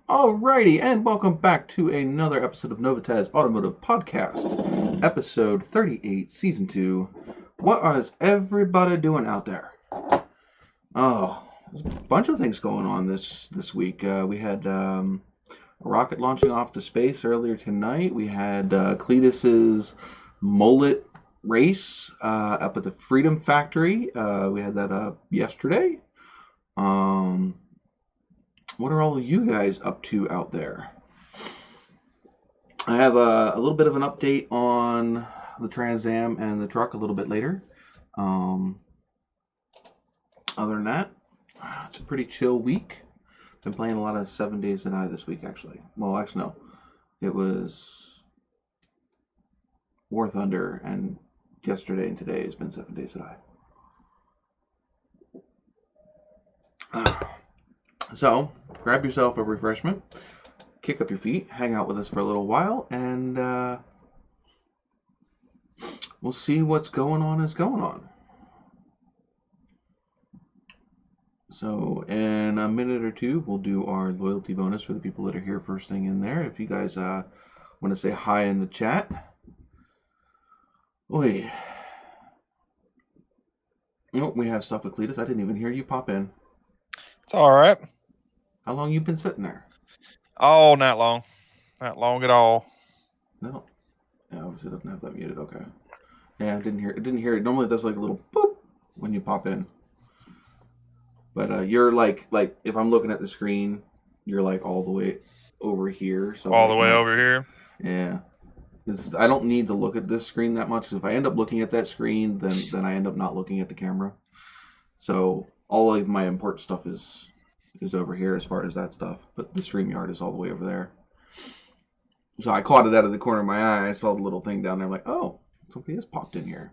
Alrighty, and welcome back to another episode of NOVAtazz Automotive Podcast, episode 38, season 2. What is everybody doing out there? Oh, there's a bunch of things going on this week. We had a rocket launching off to space earlier tonight. We had Cletus's mullet race up at the Freedom Factory. We had that yesterday. What are all of you guys up to out there? I have a little bit of an update on the Trans Am and the truck a little bit later. Other than that, it's a pretty chill week. Been playing a lot of 7 Days to Die this week, actually. Well, actually, no. It was War Thunder, and yesterday and today has been 7 Days to Die. So, grab yourself a refreshment, kick up your feet, hang out with us for a little while, and we'll see what's going on is going on. So, in a minute or two, we'll do our loyalty bonus for the people that are here first thing in there. If you guys want to say hi in the chat. Oi. Oh, we have stuff with Cletus. I didn't even hear you pop in. It's all right. How long you been sitting there? Oh, not long. Not long at all. No. Yeah, obviously it doesn't have that muted. Okay. Yeah, I didn't hear it. Normally it does like a little boop when you pop in. But you're like if I'm looking at the screen, you're like all the way over here. So all the way over here? Yeah. Because I don't need to look at this screen that much. If I end up looking at that screen, then I end up not looking at the camera. So all of my important stuff is over here as far as that stuff, but the StreamYard is all the way over there. So I caught it out of the corner of my eye. I saw the little thing down there. I'm like, oh, something has popped in here.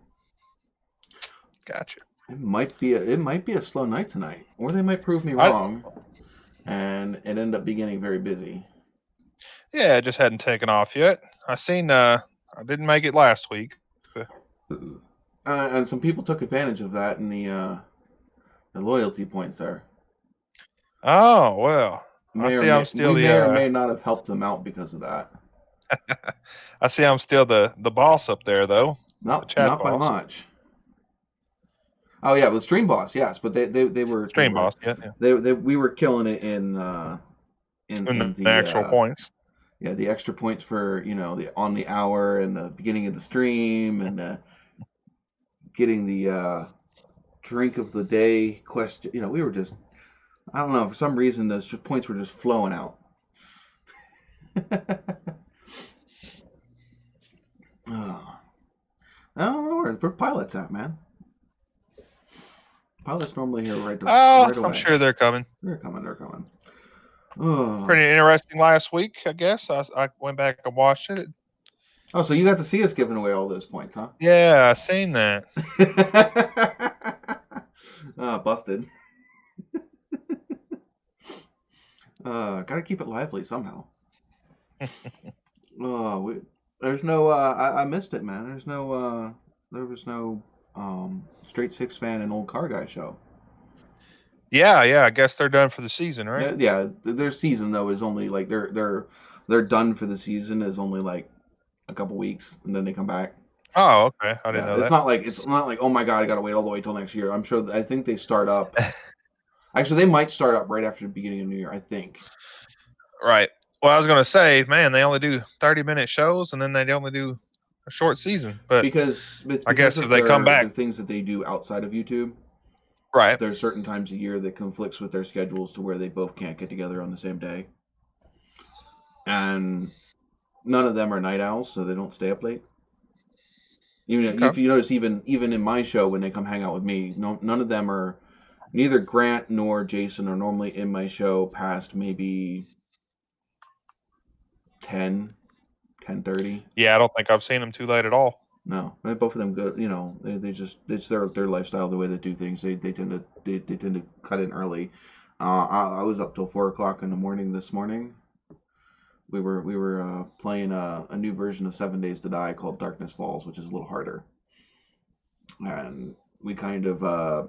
Gotcha. It might be a slow night tonight, or they might prove me wrong, and it end up beginning very busy. Yeah, it just hadn't taken off yet. I didn't make it last week. And some people took advantage of that in the loyalty points there. Oh, well. We may or may not have helped them out because of that. I see I'm still the boss up there, though. Not by much. Oh, yeah, with Stream Boss, yes. But they were... Stream Boss, yeah. We were killing it in the actual points. Yeah, the extra points for, on the hour and the beginning of the stream and getting the drink of the day question. We were just... I don't know. For some reason, those points were just flowing out. Oh. I don't know where Pilot's at, man. Pilot's normally here right away. I'm sure they're coming. They're coming. Oh. Pretty interesting last week, I guess. I went back and watched it. Oh, so you got to see us giving away all those points, huh? Yeah, I seen that. Busted. Gotta keep it lively somehow. There's no. I missed it, man. There was no Straight Six Fan and Old Car Guy show. Yeah. I guess they're done for the season, right? Yeah. Their season though is only like they're done for the season is only like a couple weeks, and then they come back. Oh, okay. I didn't know that. It's not like oh my god, I gotta wait all the way till next year. I think they start up. Actually, they might start up right after the beginning of New Year, I think. Right. Well, I was going to say, man, they only do 30-minute shows, and then they only do a short season. But Because it's I because guess if of they come their back, things that they do outside of YouTube. right? There's certain times a year that conflicts with their schedules to where they both can't get together on the same day, and none of them are night owls, so they don't stay up late. Even Okay. if you notice, even in my show when they come hang out with me, none of them are. Neither Grant nor Jason are normally in my show past maybe 10, 10:30. Yeah, I don't think I've seen them too late at all. No, both of them go. They just it's their lifestyle, the way they do things. They tend to cut in early. I was up till 4 o'clock in the morning this morning. We were playing a new version of 7 Days to Die called Darkness Falls, which is a little harder, and we kind of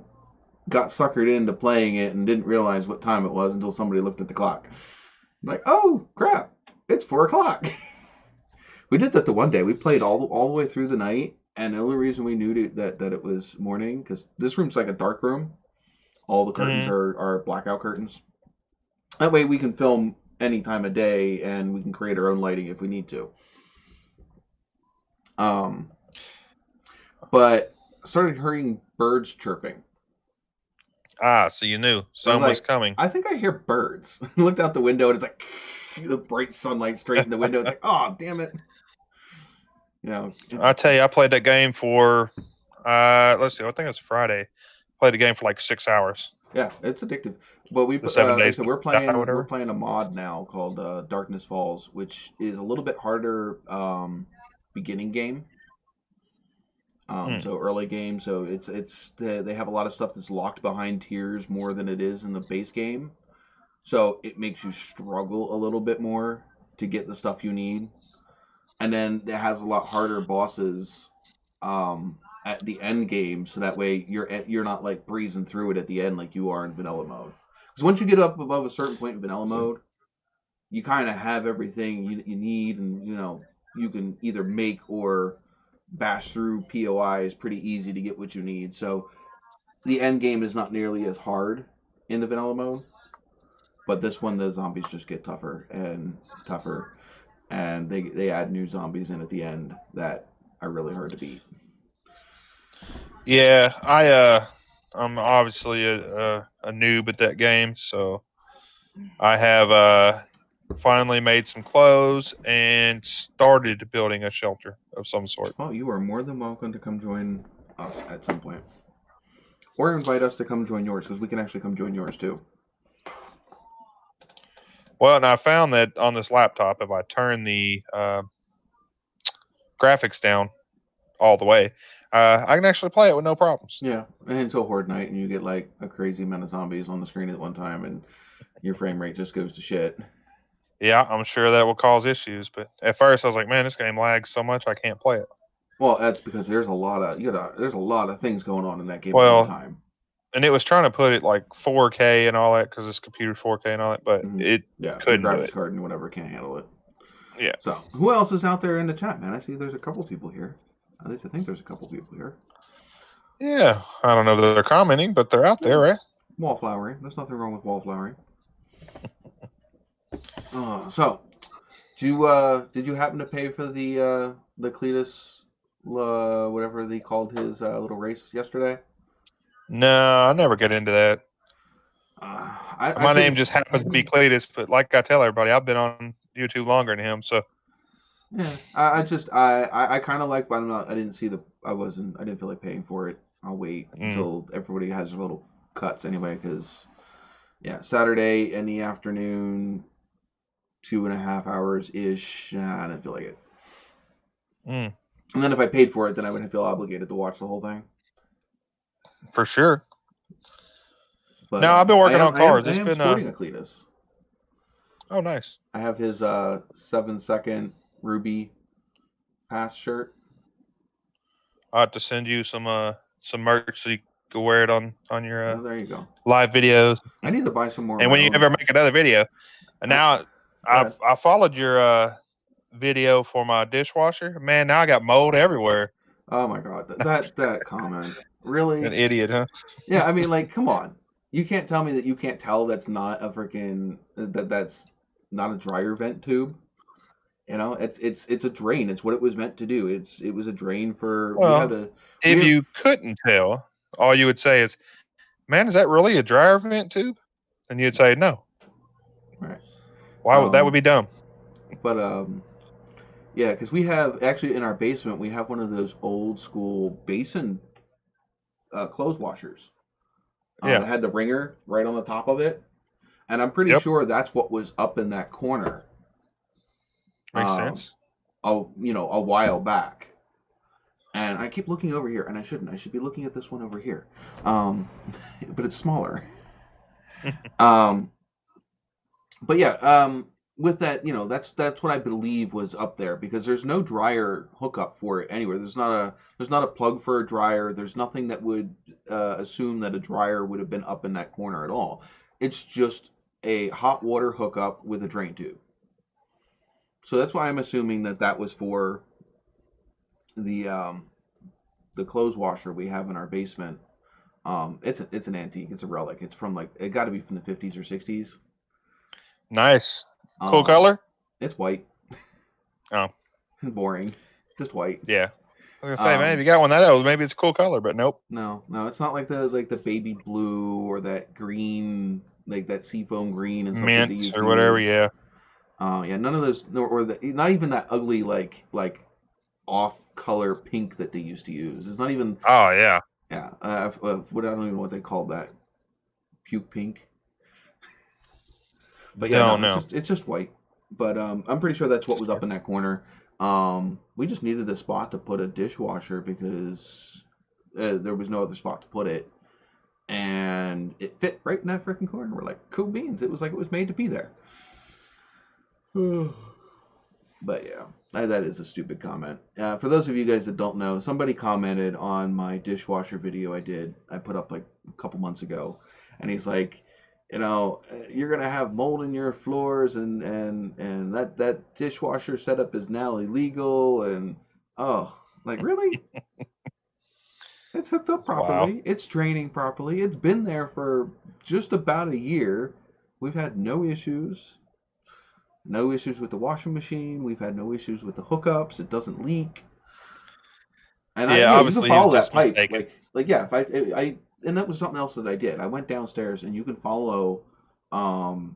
got suckered into playing it and didn't realize what time it was until somebody looked at the clock. I'm like, oh crap, it's 4 o'clock. We did that the one day. We played all the way through the night, and the only reason we knew that it was morning because this room's like a dark room. All the curtains Mm. are blackout curtains. That way we can film any time of day, and we can create our own lighting if we need to. Um, but I started hearing birds chirping. So you knew I was some was like, coming. I think I hear birds. I looked out the window, and it's like the bright sunlight straight in the window. It's like, oh, damn it. I tell you, I played that game for, let's see, I think it was Friday. Played the game for like 6 hours. Yeah, it's addictive. But we, The seven like I days said, to we're die, or playing we're whatever. playing a mod now called Darkness Falls, which is a little bit harder beginning game. Mm. So early game, so they have a lot of stuff that's locked behind tiers more than it is in the base game. So it makes you struggle a little bit more to get the stuff you need, and then it has a lot harder bosses at the end game, so that way you're not like breezing through it at the end like you are in vanilla mode. Because once you get up above a certain point in vanilla mode, you kind of have everything you need, and you can either make or bash through POIs pretty easy to get what you need. So the end game is not nearly as hard in the vanilla mode, but this one the zombies just get tougher and tougher, and they add new zombies in at the end that are really hard to beat. Yeah, I'm obviously a noob at that game, so I have finally made some clothes and started building a shelter of some sort. Well, you are more than welcome to come join us at some point, or invite us to come join yours because we can actually come join yours too. Well, and I found that on this laptop, if I turn the graphics down all the way, I can actually play it with no problems. Yeah, and until Horde Night, and you get like a crazy amount of zombies on the screen at one time, and your frame rate just goes to shit. Yeah, I'm sure that will cause issues, but at first I was like, man, this game lags so much I can't play it. Well, that's because there's a lot of there's a lot of things going on in that game at one Well, time. and it was trying to put it like 4K and all that because it's computer 4K and all that, but it Yeah, your couldn't do graphics it. card and whatever can't handle it. Yeah. So, who else is out there in the chat, man? I see there's a couple people here. At least I think there's a couple people here. Yeah, I don't know if they're commenting, but they're out there, right? Wallflowering. There's nothing wrong with wallflowering. So, did you happen to pay for the Cletus, whatever they called his little race yesterday? No, I never get into that. I My feel name just happens to be Cletus, but like I tell everybody, I've been on YouTube longer than him, so yeah. I kind of like, but I'm not. I didn't see the. I didn't feel like paying for it. I'll wait until everybody has their little cuts anyway, because yeah, Saturday in the afternoon, 2.5 hours ish. I didn't feel like it. Mm. And then if I paid for it, then I would feel obligated to watch the whole thing. For sure. But no, I've been working on cars. I It's am been sporting a Cletus. Oh, nice. I have his 7-second Ruby pass shirt. I have to send you some merch so you can wear it on your Oh, there you go. live videos. I need to buy some more. And when you ever make another video, and now I followed your video for my dishwasher. Man, now I got mold everywhere. Oh my god, that comment. Really? An idiot, huh? Yeah, I mean, like, come on. You can't tell me that you can't tell that's not a freaking that's not a dryer vent tube. You know, it's a drain. It's what it was meant to do. It was a drain for Well, we if have you couldn't tell, all you would say is, "Man, is that really a dryer vent tube?" And you'd say, "No. right. Why would that would be dumb?" But yeah, because we have actually in our basement we have one of those old school basin clothes washers Yeah, that had the ringer right on the top of it, and I'm pretty yep, sure that's what was up in that corner. makes Um, sense. a while back. And I keep looking over here, and I shouldn't. I should be looking at this one over here, um, but it's smaller. Um, but yeah, with that, that's what I believe was up there because there's no dryer hookup for it anywhere. There's not a plug for a dryer. There's nothing that would assume that a dryer would have been up in that corner at all. It's just a hot water hookup with a drain tube. So that's why I'm assuming that that was for the um, the clothes washer we have in our basement. It's an antique. It's a relic. It's from like it got to be from the 50s or 60s. Nice, cool Um, color. it's white, Oh, boring, just white. yeah. I was gonna say, man, if Um, you got one that old, maybe it's a cool color, but nope. no, it's not like the baby blue or that green, like that seafoam green and stuff that they Mint used or to whatever. use. Yeah, Yeah, none of those, or not even that ugly like off color pink that they used to use. It's not even oh yeah. yeah. What I don't even know what they called that puke pink. But yeah, Don't no, know. it's just white. But I'm pretty sure that's what was up in that corner. We just needed a spot to put a dishwasher because there was no other spot to put it, and it fit right in that freaking corner. We're like, cool beans. It was like it was made to be there. But yeah, that is a stupid comment. For those of you guys that don't know, somebody commented on my dishwasher video I put up like a couple months ago, and he's like, you're gonna have mold in your floors, and that dishwasher setup is now illegal, and oh, like really? It's hooked up Wow. properly. It's draining properly. It's been there for just about a year. We've had no issues. No issues with the washing machine. We've had no issues with the hookups. It doesn't leak. And Yeah, yeah, you can obviously he was follow that just pipe. mistaken. Like yeah, if I and that was something else that I did. I went downstairs and you can follow um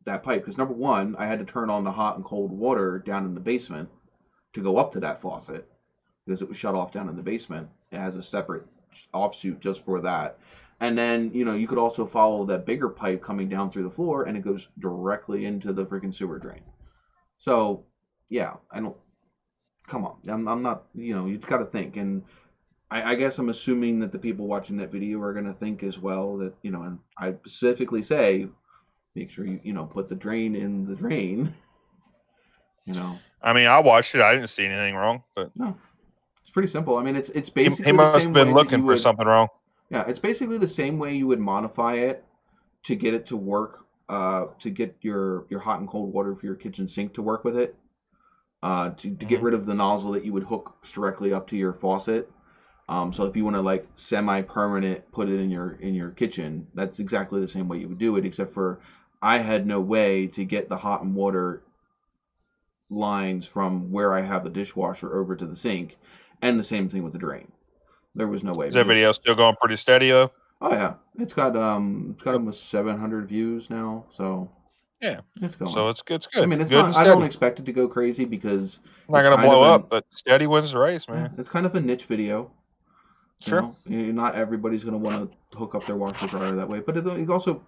that pipe because number one, I had to turn on the hot and cold water down in the basement to go up to that faucet because it was shut off down in the basement. It has a separate offshoot just for that. And then, you could also follow that bigger pipe coming down through the floor and it goes directly into the freaking sewer drain. So, yeah, I don't come on. I'm not, you've got to think. And I guess I'm assuming that the people watching that video are going to think as well that, and I specifically say, make sure you put the drain in the drain, you know. I mean, I watched it. I didn't see anything wrong, but No, it's pretty simple. I mean, it's he basically the must have same been way that looking you for would, something wrong. yeah, it's basically the same way you would modify it to get it to work, to get your hot and cold water for your kitchen sink to work with it, to get Hmm. rid of the nozzle that you would hook directly up to your faucet. So if you want to like semi-permanent put it in your kitchen, that's exactly the same way you would do it, except for I had no way to get the hot and water lines from where I have the dishwasher over to the sink, and the same thing with the drain. There was no way Is that video because still going pretty steady though? oh yeah, it's got Good. almost 700 views now, so Yeah. it's going. So it's good. It's I good. mean, it's Good not. and I don't steady. expect it to go crazy because Not it's gonna kind of blow an up, but steady wins the race, yeah, man. it's kind of a niche video. Sure. Not everybody's going to want to hook up their washer dryer that way, but it also,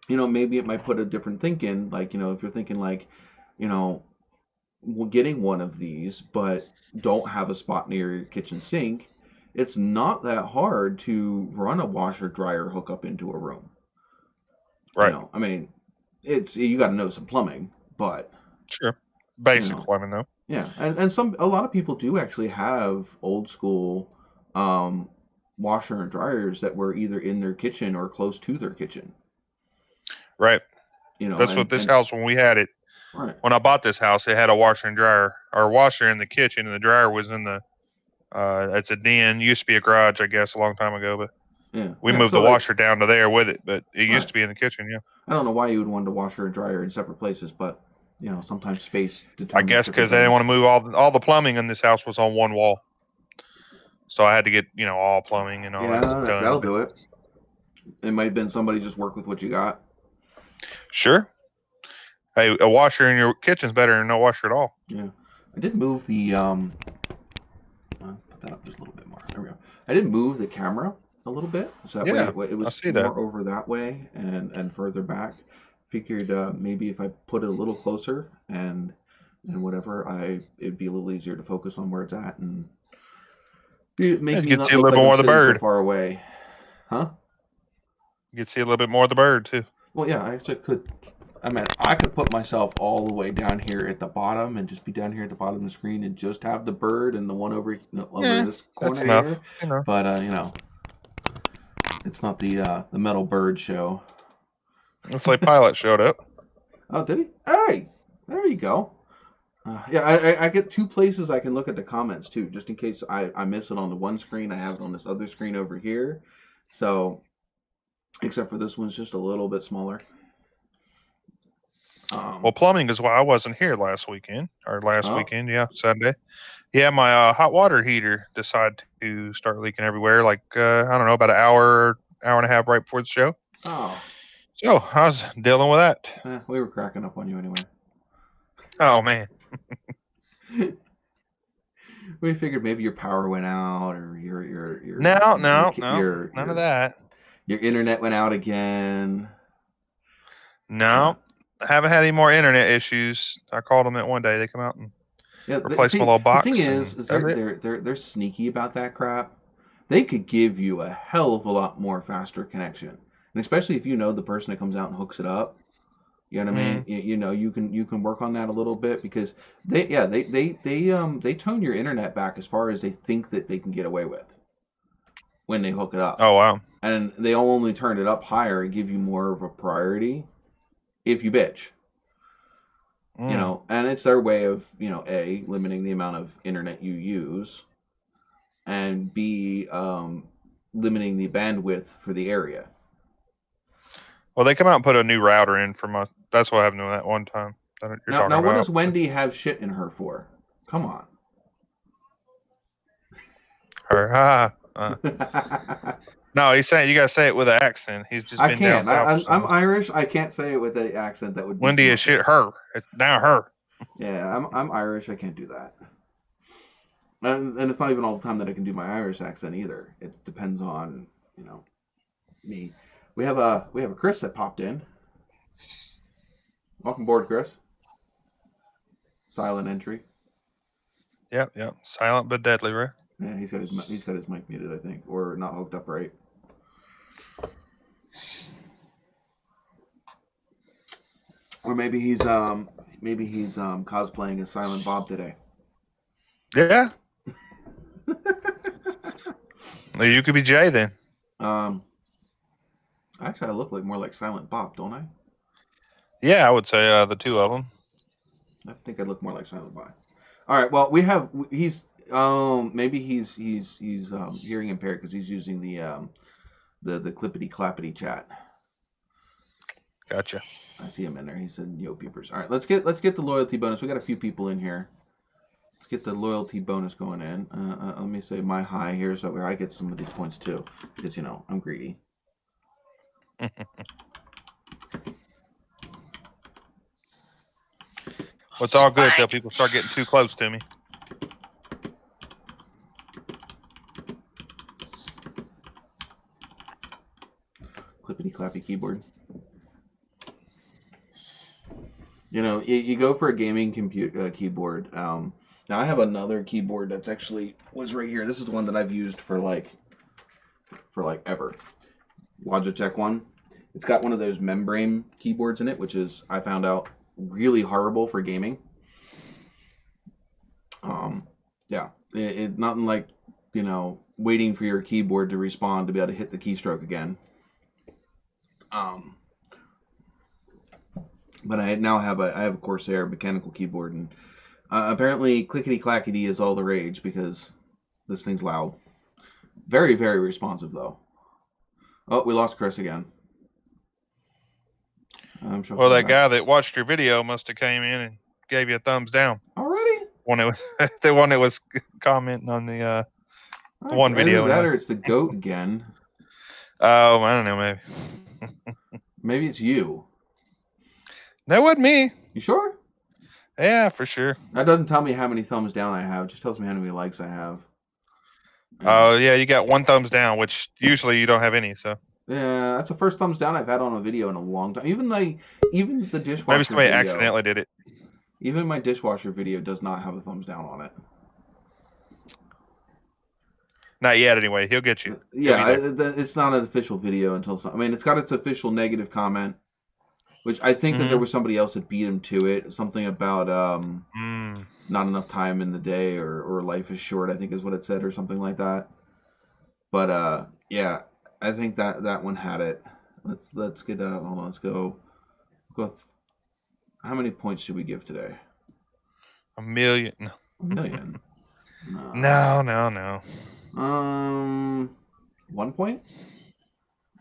maybe it might put a different think in. Like, if you're thinking like, you know, getting one of these, but don't have a spot near your kitchen sink, it's not that hard to run a washer dryer hookup into a room. Right. I mean, you got to know some plumbing, but Sure. you Basic know, plumbing though. yeah, and a lot of people do actually have old school um, washer and dryers that were either in their kitchen or close to their kitchen. Right. That's what And this house when we had it. right, When I bought this house, it had a washer and dryer, or washer in the kitchen, and the dryer was in the. It's a den. Used to be a garage, I guess, a long time ago, but Yeah. We Yeah. moved So the like, washer down to there with it, but it used right. to be in the kitchen. Yeah, I don't know why you would want a washer and dryer in separate places, but sometimes space I determines guess different because they didn't want things. to move all the plumbing in this house was on one wall, so I had to get all plumbing and all Yeah, that done. that'll But do it. It might have been somebody just work with what you got. sure, hey, a washer in your kitchen's better than no washer at all. Yeah. I did move the put that up just a little bit more. There we go. I did move the camera a little bit, so that way Yeah, it I was see that. more over that way and further back. Figured maybe if I put it a little closer and whatever, it'd be a little easier to focus on where it's at and Yeah, make you me get to not see a look little bit like I'm more of the sitting so bird. far away. Huh? You get to see a little bit more of the bird too. Well, yeah, I actually could. I mean, I could put myself all the way down here at the bottom and just be down here at the bottom of the screen and just have the bird and the one over Yeah, this that's corner enough. here. But it's not the metal bird show. It's like Pilot showed up. Oh, did he? Hey, there you go. Yeah, I get two places I can look at the comments too, just in case I miss it on the one screen. I have it on this other screen over here. So, except for this one's just a little bit smaller. Well, plumbing is why I wasn't here last weekend Oh, Yeah, Saturday. Yeah, my hot water heater decided to start leaking everywhere. Like I don't know, about an hour and a half right before the show. oh, So I was dealing with that. we were cracking up on you anyway. Oh man, We figured maybe your power went out or your no, your none of your that. your internet went out again. Yeah. No, I haven't had any more internet issues. I called them that one day. They come out and Yeah, replace my little the thing box, is and that's it. they're sneaky about that crap. They could give you a hell of a lot more faster connection, and especially if you know the person that comes out and hooks it up. You know what I mean? Mm. You can work on that a little bit because they tone your internet back as far as they think that they can get away with when they hook it up, Oh wow. and they only turn it up higher and give you more of a priority if you bitch. Mm. And it's their way of, A, limiting the amount of internet you use, and B, limiting the bandwidth for the area. Well, they come out and put a new router in for my. That's what happened to that one time that you're talking Now, what about. does Wendy have shit in her for? Come on. Her, no, he's saying you gotta say it with an accent. He's just I been down can't. south for so I'm long. Irish. I can't say it with an accent that would be too Wendy is much. shit. Her. It's now her. Yeah, I'm Irish. I can't do that. And it's not even all the time that I can do my Irish accent either. It depends on, me. We have a Chris that popped in. Welcome aboard, Chris. Silent entry. Yep. Yep. Silent but deadly, right? Yeah, he's got his mic muted, I think, or not hooked up right. Or maybe he's cosplaying as Silent Bob today. Yeah. You could be Jay then. Actually, I look like more like Silent Bob, don't I? Yeah, I would say the two of them. I think I look more like Silent Bob. All right. Well, he's maybe he's hearing impaired because he's using the clippity clappity chat. Gotcha. I see him in there. He said, "Yo, peepers." All right, let's get the loyalty bonus. We got a few people in here. Let's get the loyalty bonus going in. Let me say my hi here so I get some of these points too, because I'm greedy. Well, it's all good till people start getting too close to me. Clippity clappy keyboard. You go for a gaming keyboard. Now I have another keyboard that's actually was right here. This is the one that I've used for like ever. Logitech one. It's got one of those membrane keyboards in it, which is I found out really horrible for gaming. Yeah, it nothing like waiting for your keyboard to respond to be able to hit the keystroke again. But I now have a Corsair mechanical keyboard, and apparently clickety clackety is all the rage because this thing's loud. Very, very responsive though. Oh, we lost Chris again. Well, that guy that watched your video must have came in and gave you a thumbs down. Already? One that was the one that was commenting on the one video. Either that Anyway. or it's the goat again. Oh, I don't know, maybe. Maybe it's you. That wasn't me. You sure? Yeah, for sure. That doesn't tell me how many thumbs down I have. It just tells me how many likes I have. Oh, yeah, you got one thumbs down, which usually you don't have any. So Yeah, that's the first thumbs down I've had on a video in a long time. Even the dishwasher maybe somebody video, accidentally did it. even my dishwasher video does not have a thumbs down on it. Not yet, anyway. He'll get you. Yeah, it's not an official video until I mean, it's got its official negative comment, which I think that there was somebody else that beat him to it. Something about not enough time in the day or life is short, I think is what it said, or something like that. But yeah, I think that one had it. Let's get hold on. Let's go. How many points should we give today? 1,000,000. A million. No. 1 point.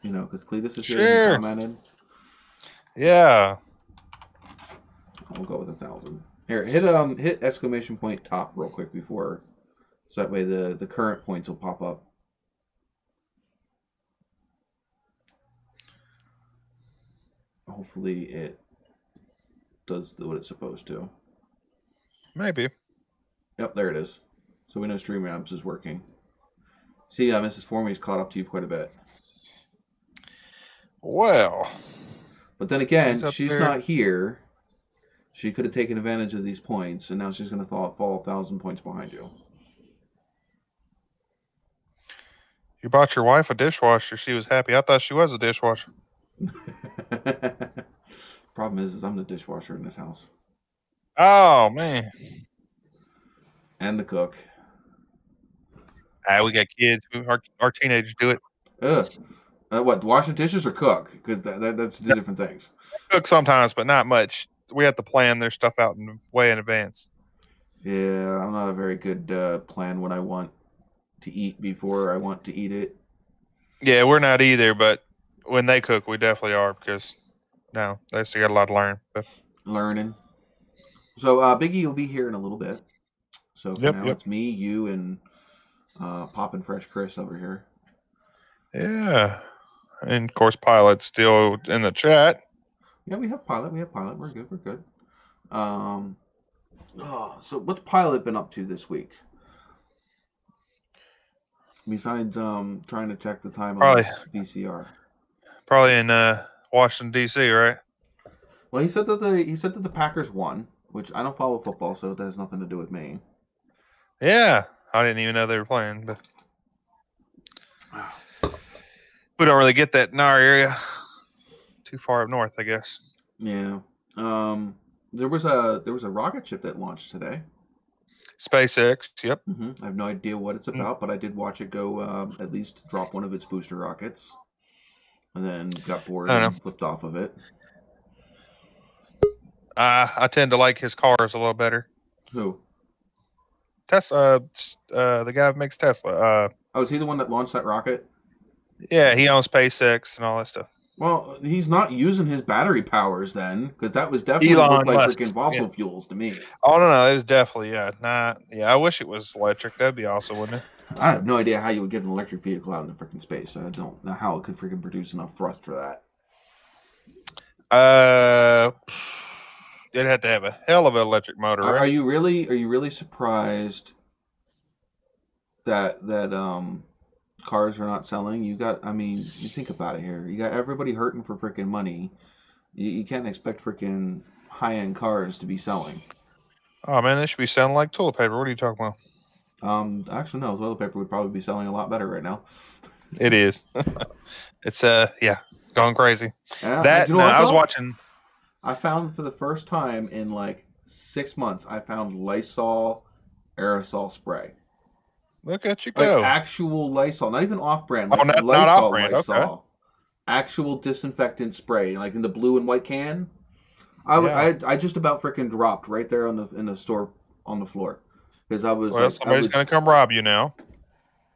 You know, because Cletus is here Sure. and he commented. Yeah. We'll go with 1,000. Here, hit exclamation point top real quick before, so that way the current points will pop up. Hopefully it does what it's supposed to. Maybe. Yep, there it is. So we know StreamYabs is working. See, Mrs. Formy's caught up to you quite a bit. Well. But then again, she's there. not here. She could have taken advantage of these points, and now she's going to fall 1,000 points behind you. You bought your wife a dishwasher. She was happy. I thought she was a dishwasher. Problem is I'm the dishwasher in this house. Oh, man. And the cook. We got kids. Our teenagers do it. What, wash the dishes or cook? Because that's two different things. Cook sometimes, but not much. We have to plan their stuff out way in advance. Yeah, I'm not a very good plan when I want to eat before I want to eat it. Yeah, we're not either, but when they cook, we definitely are because they still got a lot to learn. But. Learning. So Biggie will be here in a little bit. So for now, it's me, you, and Poppin' Fresh Chris over here. Yeah. And of course, Pilot's still in the chat. Yeah, we have Pilot. We're good. So what's Pilot been up to this week? Besides trying to check the time on his VCR. Probably in Washington D.C., right? Well, he said that the Packers won, which I don't follow football, so that has nothing to do with me. Yeah, I didn't even know they were playing, but we don't really get that in our area. Too far up north, I guess. Yeah. There was a rocket ship that launched today. SpaceX. Yep. I have no idea what it's about, but I did watch it go at least drop one of its booster rockets, and then got bored and flipped off of it. I tend to like his cars a little better. Who? Tesla. The guy who makes Tesla. Oh, is he the one that launched that rocket? Yeah, he owns SpaceX and all that stuff. Well, he's not using his battery powers then, because that was definitely looked like freaking fossil fuels to me. Oh no, it was definitely I wish it was electric. That'd be awesome, wouldn't it? I have no idea how you would get an electric vehicle out into freaking space. I don't know how it could freaking produce enough thrust for that. It'd have to have a hell of an electric motor, right? Are you really surprised that cars are not selling? You think about it here. You got everybody hurting for freaking money. You can't expect freaking high-end cars to be selling. Oh man, they should be selling like toilet paper. What are you talking about? Actually no, toilet paper would probably be selling a lot better right now. It is. It's going crazy. Yeah, I was watching. I found for the first time in like 6 months, I found Lysol aerosol spray. Look at you go. Like actual Lysol, not even off-brand. Like not off-brand. Lysol. Okay. Actual disinfectant spray, like in the blue and white can. I just about freaking dropped right there in the store on the floor because I was. Well, somebody's gonna come rob you now.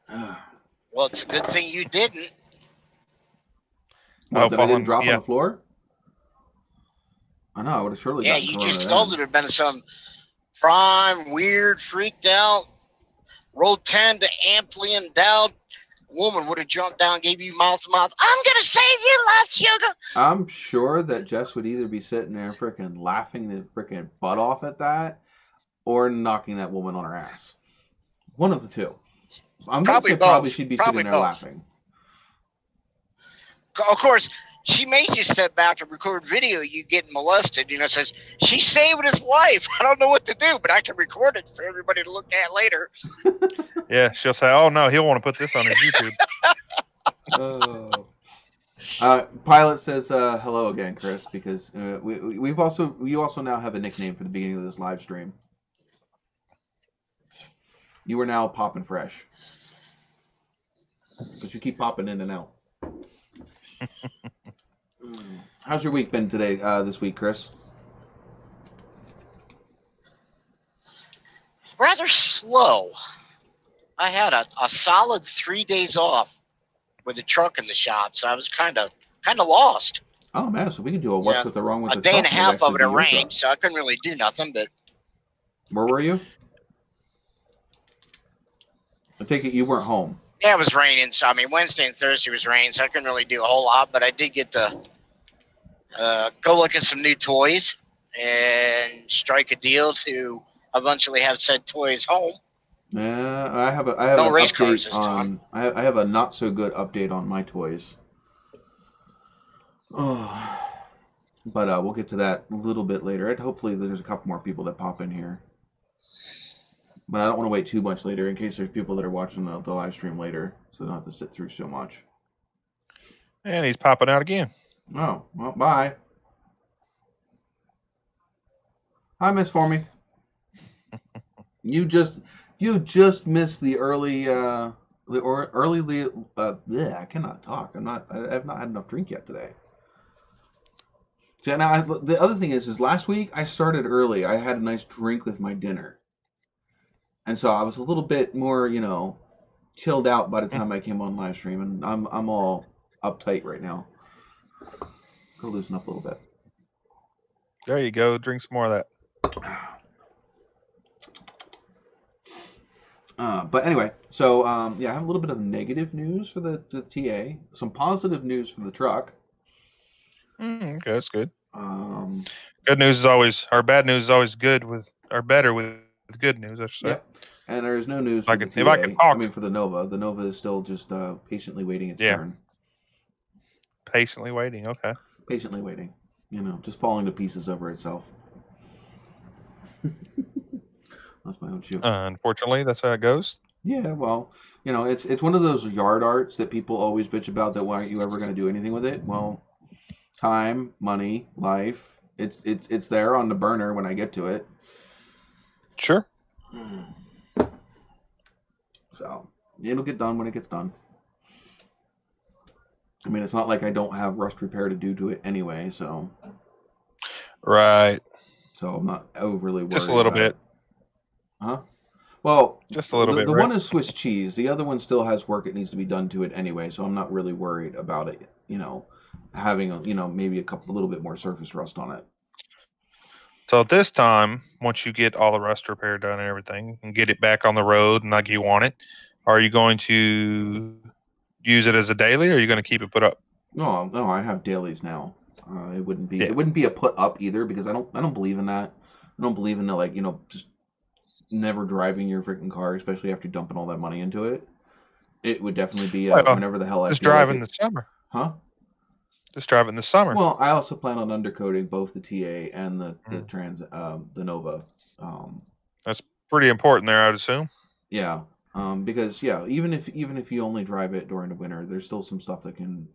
Well, it's a good thing you didn't. What, that I didn't falling. drop on Yeah. the floor? I know, I would have surely Yeah, gotten you corona just told then. it had been some prime, weird, freaked out, rolled 10 to amply endowed woman would have jumped down, gave you mouth to mouth. I'm gonna save your life, sugar. I'm sure that Jess would either be sitting there freaking laughing his freaking butt off at that or knocking that woman on her ass. One of the two. I'm going to Probably say probably both. she'd be Probably sitting there both. laughing. Of course, she made you step back and record video of you getting molested. Says she's saving his life. I don't know what to do, but I can record it for everybody to look at later. Yeah, she'll say, "Oh no, he'll want to put this on his YouTube." Oh. Pilot says hello again, Chris, because we also now have a nickname for the beginning of this live stream. You are now popping fresh, because you keep popping in and out. How's your week been today? This week, Chris? Rather slow. I had a solid 3 days off with the truck in the shop, so I was kind of lost. Oh man, so we can do a what's with the wrong with A the day truck. and a half of it your rained, truck. so I couldn't really do nothing. But Where were you? I take it you weren't home. yeah, it was raining. So Wednesday and Thursday was raining, so I couldn't really do a whole lot. But I did get to go look at some new toys and strike a deal to eventually have said toys home. Yeah, I have No an race cars update this time. on. I have a not so good update on my toys. Oh, but we'll get to that a little bit later. And hopefully, there's a couple more people that pop in here. But I don't want to wait too much later in case there's people that are watching the live stream later, so they don't have to sit through so much. And he's popping out again. Oh, well, bye. Hi, Miss Formie. You just missed the early I cannot talk. I've not had enough drink yet today. So now the other thing is last week I started early. I had a nice drink with my dinner, and so I was a little bit more, chilled out by the time I came on live stream, and I'm all uptight right now. Go loosen up a little bit. There you go. Drink some more of that. But anyway, so I have a little bit of negative news for the TA, some positive news for the truck. Okay, that's good. Um, Good news is always, or bad news is always good with, or better with good news, I should say. Yep. And there's no news If I for the could- TA. if I could talk. I mean, for the Nova. The Nova is still just patiently waiting its Yeah. turn. Patiently waiting. Okay. Patiently waiting. Just falling to pieces over itself. That's my own shoe. Unfortunately, that's how it goes. Yeah, well, it's one of those yard arts that people always bitch about, that why aren't you ever going to do anything with it? Well, time, money, life, it's there on the burner when I get to it. Sure. So, it'll get done when it gets done. I mean, it's not like I don't have rust repair to do to it anyway, so. Right. So I'm not overly worried. Just a little about bit. it. Huh? Well, just a little bit. The right? one is Swiss cheese. The other one still has work that needs to be done to it anyway, so I'm not really worried about it. Having maybe a little bit more surface rust on it. So this time, once you get all the rust repair done and everything, and get it back on the road and like you want it, are you going to use it as a daily, or are you going to keep it put up? No, I have dailies now. It wouldn't be a put up either, because I don't believe in that. I don't believe in the just never driving your freaking car, especially after dumping all that money into it. It would definitely be whenever the hell I just feel drive like in the summer. Huh? Just drive in the summer. Well, I also plan on undercoating both the TA and the Nova. That's pretty important there, I'd assume. Yeah. Because even if you only drive it during the winter, there's still some stuff that can,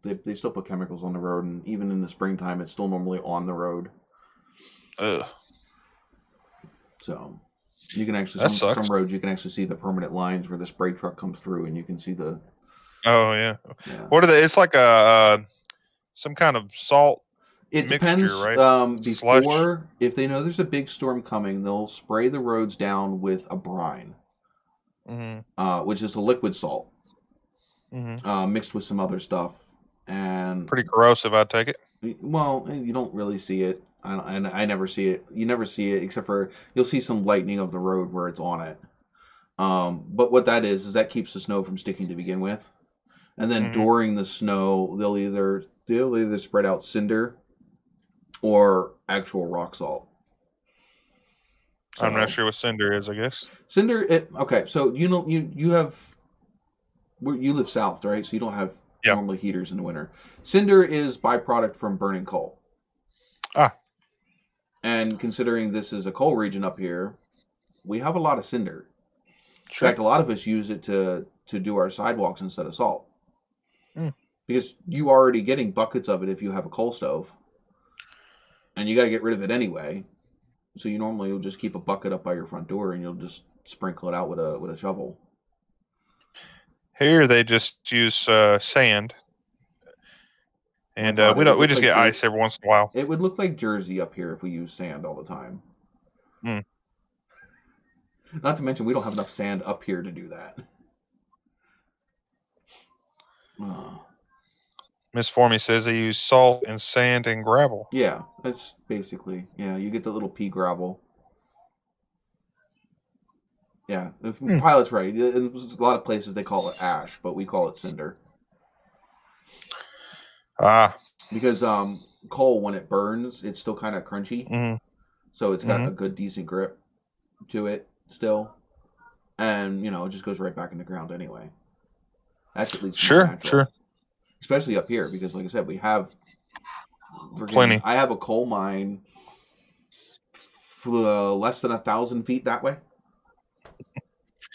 they still put chemicals on the road, and even in the springtime, it's still normally on the road. Ugh. So you can actually some roads you can actually see the permanent lines where the spray truck comes through, and you can see the. Oh yeah. What are they? It's like a some kind of salt. It mixture, depends. Right? Before, if they know there's a big storm coming, they'll spray the roads down with a brine, which is a liquid salt, mixed with some other stuff. and Pretty corrosive, I'd take it. well, you don't really see it. I never see it. You never see it except for you'll see some lightning of the road where it's on it. But what that is that keeps the snow from sticking to begin with, and then Hmm. during the snow they'll either spread out cinder or actual rock salt. I'm not So sure what cinder is, I guess. cinder, okay. So you live south, right? So you don't have Yeah. normally heaters in the winter. Cinder is byproduct from burning coal. Ah. And considering this is a coal region up here, we have a lot of cinder. In Sure. fact, a lot of us use it to do our sidewalks instead of salt. Mm. Because you already getting buckets of it if you have a coal stove. And you got to get rid of it anyway. So you normally will just keep a bucket up by your front door and you'll just sprinkle it out with a shovel. Here they just use sand, Oh my and God, we it would don't. We look just like get ice every once in a while. it would look like Jersey up here if we use sand all the time. Mm. Not to mention we don't have enough sand up here to do that. Miss Formie says they use salt and sand and gravel. Yeah, that's basically you get the little pea gravel. Yeah, if Hmm. Pilot's right. In a lot of places they call it ash, but we call it cinder. Ah. Because coal when it burns, it's still kind of crunchy, Mm-hmm. so it's got Mm-hmm. a good decent grip to it still, and it just goes right back in the ground anyway. That's at least more Sure. natural, Sure. especially up here because, like I said, we have Plenty. I have a coal mine less than 1,000 feet that way.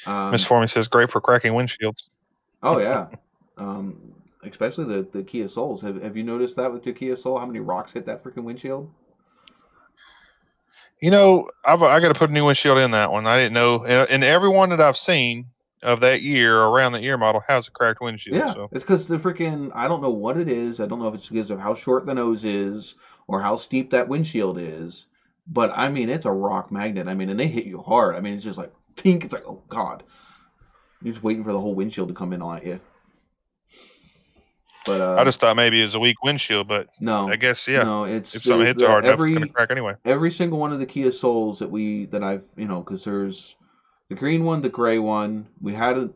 Miss Formie says great for cracking windshields. Oh yeah, especially the Kia Souls. Have you noticed that with your Kia Soul? How many rocks hit that freaking windshield? I got to put a new windshield in that one. I didn't know, and every one that I've seen of that year around the year model has a cracked windshield. Yeah, So it's because the freaking I don't know what it is. I don't know if it's because of how short the nose is or how steep that windshield is. But I mean, it's a rock magnet. I mean, and they hit you hard. I mean, it's just like tink. It's like, oh God, you're just waiting for the whole windshield to come in on you. But I just thought maybe it was a weak windshield, but no, I guess no, it's if something hits it hard enough, it's gonna crack anyway. every single one of the Kia Souls that I've because there's the green one, the gray one. We had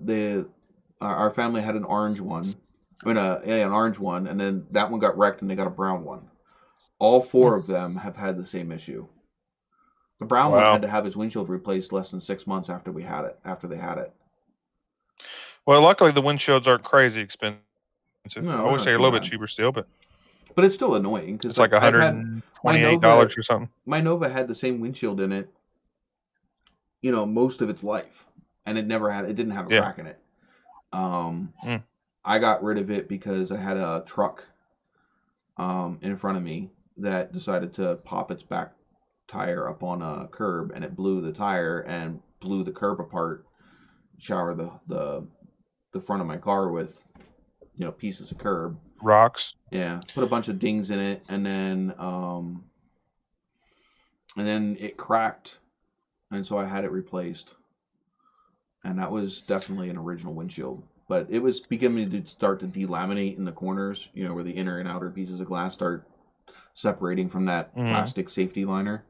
our family had an orange one. I mean, an orange one, and then that one got wrecked, and they got a brown one. All Hmm. four of them have had the same issue. The brown one Wow. had to have its windshield replaced less than 6 months after we had it. After they had it. Well, luckily the windshields aren't crazy expensive. No, I they're wish not they were a too little bit bad, cheaper still, but but it's still annoying because it's like like I've had my Nova. $128 or something. My Nova had the same windshield in it, most of its life, and it didn't have a Yeah. crack in it. Um, Mm. I got rid of it because I had a truck in front of me that decided to pop its back tire up on a curb, and it blew the tire and blew the curb apart. Shower the front of my car with pieces of curb. Rocks. Yeah, put a bunch of dings in it, and then it cracked, and so I had it replaced. And that was definitely an original windshield. But it was beginning to start to delaminate in the corners, where the inner and outer pieces of glass start separating from that Mm. plastic safety liner.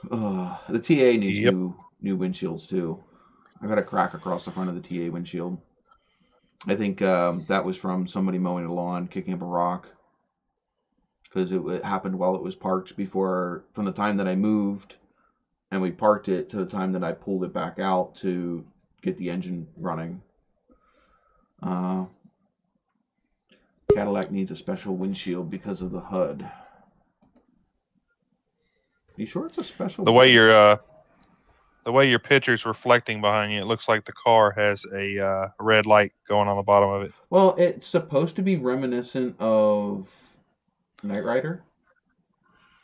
The TA needs Yep. new windshields too. I got a crack across the front of the TA windshield. I think that was from somebody mowing the lawn, kicking up a rock, because it happened while it was parked from the time that I moved and we parked it to the time that I pulled it back out to get the engine running. Cadillac needs a special windshield because of the HUD. You sure it's a special The way HUD? your picture's reflecting behind you, it looks like the car has a red light going on the bottom of it. Well, it's supposed to be reminiscent of Knight Rider.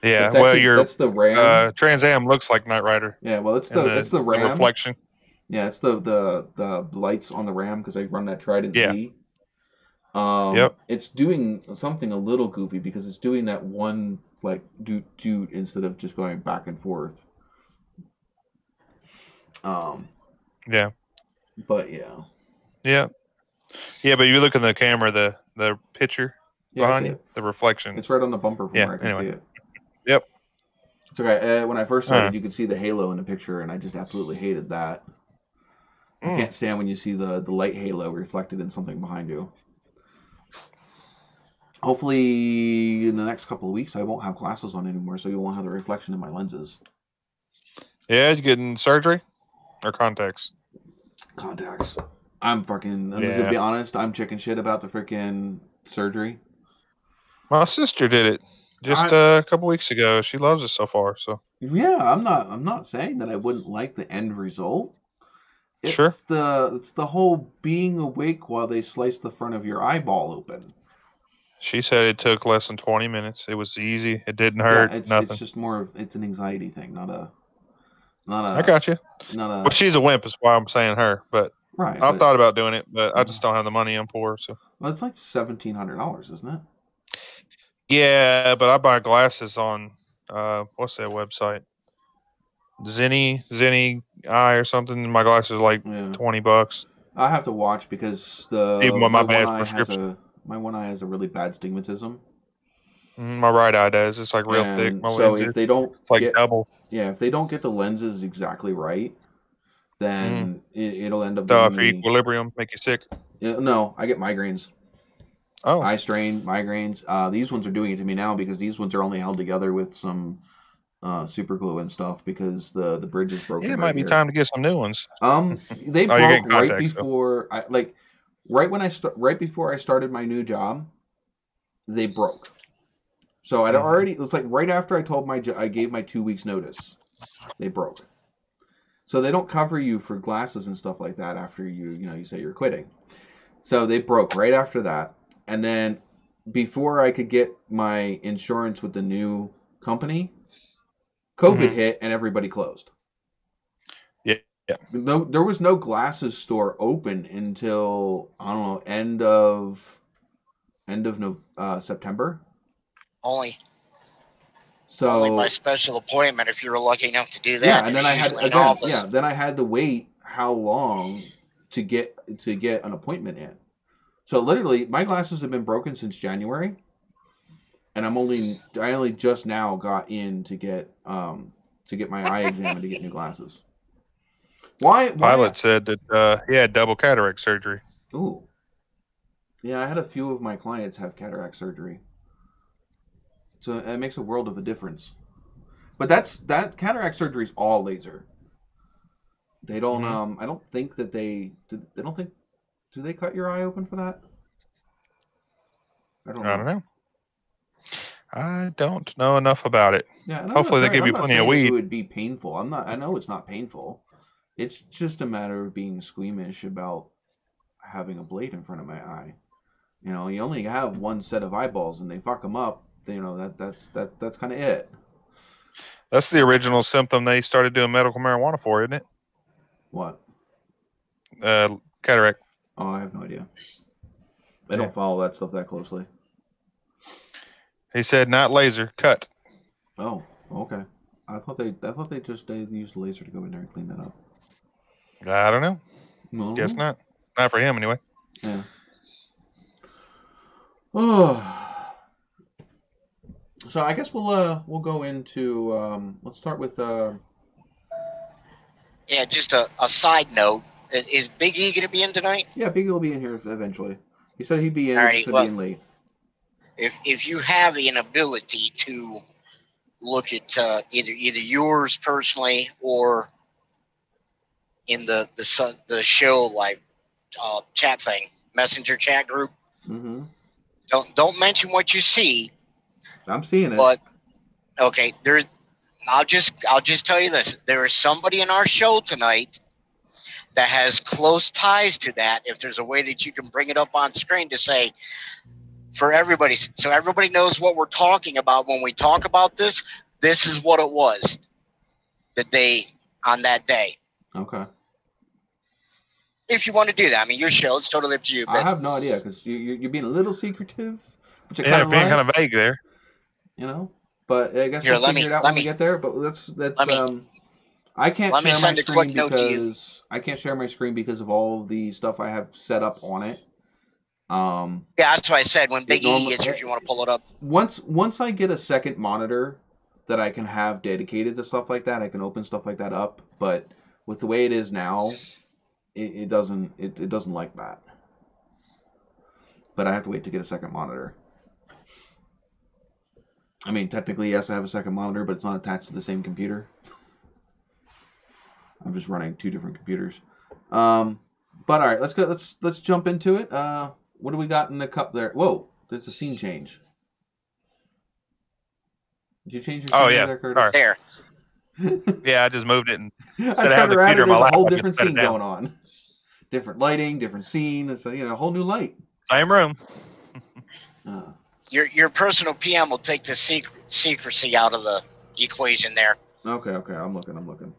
Yeah. That's Well, actually your that's the Ram. Trans Am looks like Knight Rider Yeah, well, it's in the the Ram. reflection. Yeah, it's the lights on the Ram because I run that Trident Yeah. Z. Yep. It's doing something a little goofy because it's doing that one like doot instead of just going back and forth. Yeah. But yeah. Yeah. Yeah, but you look in the camera, the picture Yeah, I behind see you, it. the reflection. It's right on the bumper from Yeah. where I can Anyway. see it. Yep. It's okay. When I first started, you could see the halo in the picture, and I just absolutely hated that. I can't stand when you see the light halo reflected in something behind you. Hopefully, in the next couple of weeks, I won't have glasses on anymore, so you won't have the reflection in my lenses. Yeah, you getting surgery or contacts? Contacts. I'm just gonna Yeah. be honest, I'm chicken shit about the freaking surgery. My sister did it just a couple weeks ago. She loves it so far. So Yeah, I'm not saying that I wouldn't like the end result. sure. It's the whole being awake while they slice the front of your eyeball open. She said it took less than 20 minutes. It was easy. It didn't Yeah, hurt. it's Nothing. just more of it's an anxiety thing, not a I got you. not Well, a she's a wimp, is why I'm saying her. But right. I've But thought about doing it, but I just don't have the money. I'm poor. So well, it's like $1,700, isn't it? yeah, but I buy glasses on what's that website? Zenny Eye or something. My glasses are like Yeah. $20. I have to watch because Even with my one bad eye prescription. has a really bad stigmatism. My right eye does. It's like real thick. And My so lens is. if they don't It's like get double. if they don't get the lenses exactly right, then it'll end up So giving if your me equilibrium make you sick. no, I get migraines. Oh. Eye strain, migraines. These ones are doing it to me now because these ones are only held together with some super glue and stuff because the bridge is broken Yeah, it right might be here. time to get some new ones. They Oh, you're broke getting right contacts, though. before right before I started my new job. They broke. So I'd already. It was like right after I told I gave my 2 weeks notice. They broke. So they don't cover you for glasses and stuff like that after you say you're quitting. So they broke right after that, and then before I could get my insurance with the new company, COVID hit and everybody closed. Yeah. No, there was no glasses store open until I don't know end of September. Only So by special appointment if you were lucky enough to do that. yeah, and then There's I had usually an office. then I had to wait how long to get an appointment in. So literally, my glasses have been broken since January, and I only just now got in to get my eye exam and to get new glasses. Why? Pilot said that he had double cataract surgery. Ooh. Yeah, I had a few of my clients have cataract surgery. So it makes a world of a difference. But that cataract surgery is all laser. They don't I don't think that they don't think do they cut your eye open for that? I don't know. I don't know enough about it. Yeah, and Hopefully they give you I'm not plenty of saying it weed. would be painful. I know it's not painful. It's just a matter of being squeamish about having a blade in front of my eye. You only have one set of eyeballs and they fuck them up. That's kind of it. That's the original symptom they started doing medical marijuana for, isn't it? What? Cataract. Oh, I have no idea. I don't follow that stuff that closely. He said not laser, cut. Oh, okay. I thought they used laser to go in there and clean that up. I don't know. No. Guess not. Not for him anyway. Yeah. Oh. So I guess we'll go into let's start with Yeah, just a side note. Is Big E going to be in tonight? Yeah, Big E will be in here eventually. He said he'd be in. Alrighty, He could be in late. If you have an ability to look at either yours personally or in the show like chat thing, messenger chat group, don't mention what you see. I'm seeing it. But okay, I'll just tell you this: there is somebody in our show tonight that has close ties to that. If there's a way that you can bring it up on screen to say for everybody, so everybody knows what we're talking about when we talk about this. This is what it was the day on that day. Okay. If you want to do that, I mean, your show, it's totally up to you. But I have no idea because you're being a little secretive. Which being kind of vague there. But I guess we'll figure it out when we get there. But I can't share my screen because I can't share my screen because of all the stuff I have set up on it. Yeah, that's why I said when Big E gets here, if you want to pull it up. Once I get a second monitor that I can have dedicated to stuff like that, I can open stuff like that up. But with the way it is now, it doesn't like that. But I have to wait to get a second monitor. I mean, technically, yes, I have a second monitor, but it's not attached to the same computer. I'm just running two different computers. But all right, let's go. Let's jump into it. What do we got in the cup there? Whoa, there's a scene change. Did you change your scene there, Curtis? Sorry. There. Yeah, I just moved it and I turned around and there's a whole different scene going on. Different lighting, different scene. It's a whole new light. Same room. Your personal PM will take the secrecy out of the equation there. Okay. I'm looking.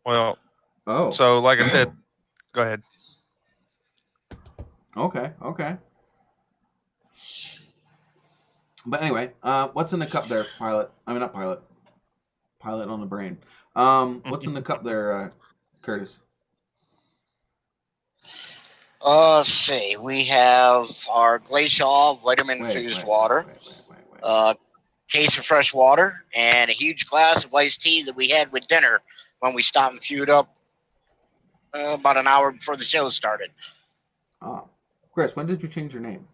Well. Oh. So, like I said, go ahead. Okay. But anyway, what's in the cup there, pilot? I mean, not pilot. Pilot on the brain. What's in the cup there, Curtis? Let's see. We have our Glacial vitamin-infused water, case of fresh water, and a huge glass of iced tea that we had with dinner when we stopped and queued up about an hour before the show started. Oh. Chris, when did you change your name?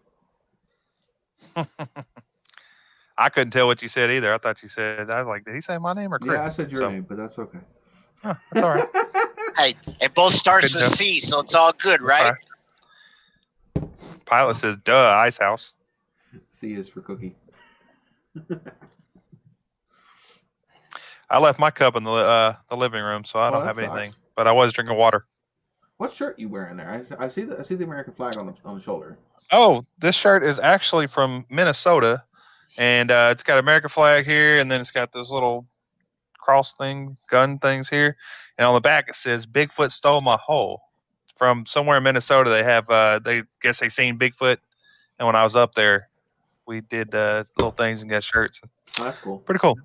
I couldn't tell what you said either. I thought you said, I was like, did he say my name or Chris? Yeah, I said your name, but that's okay. Huh, that's all right. Hey, it both starts with C, so it's all good, right? Pilot says, duh, Ice House. C is for cookie. I left my cup in the living room, so I don't have anything. But I was drinking water. What shirt you wearing there? I see the American flag on the shoulder. Oh, this shirt is actually from Minnesota, and it's got American flag here, and then it's got this little cross thing, gun things here, and on the back it says "Bigfoot stole my hole." From somewhere in Minnesota, they have they seen Bigfoot, and when I was up there, we did little things and got shirts. Oh, that's cool. Pretty cool.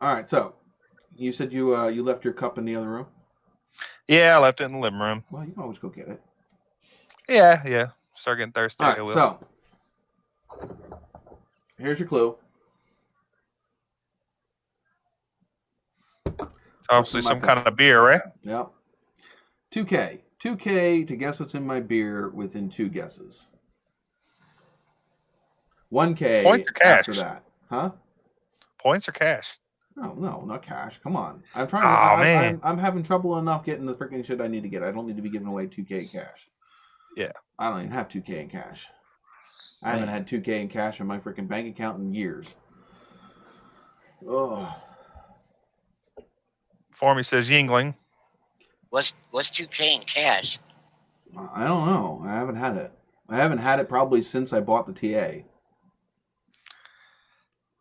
All right, so you said you left your cup in the other room. Yeah, I left it in the living room. Well, you can always go get it. Yeah. Start getting thirsty. All right, so here's your clue. It's obviously some kind of beer, right? Yep. 2K. 2K to guess what's in my beer within 2 guesses. 1K Points or cash? After that. Huh? Points or cash? No, not cash. Come on. I'm having trouble enough getting the freaking shit I need to get. I don't need to be giving away 2K in cash. Yeah. I don't even have 2K in cash. I haven't had 2K in cash in my freaking bank account in years. Oh. Formie says Yingling. What's 2K in cash? I don't know. I haven't had it. I haven't had it probably since I bought the TA.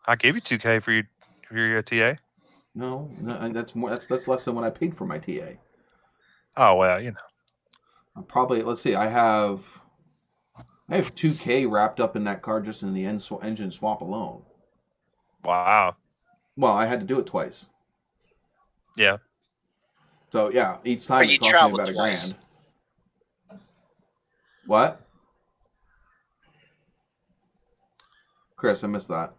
I gave you 2K for your TA. No, that's more. That's less than what I paid for my TA. Oh well, Probably. Let's see. I have 2K wrapped up in that car just in the engine swap alone. Wow. Well, I had to do it twice. Yeah. So yeah, each time it cost me about $1,000. What? Chris, I missed that.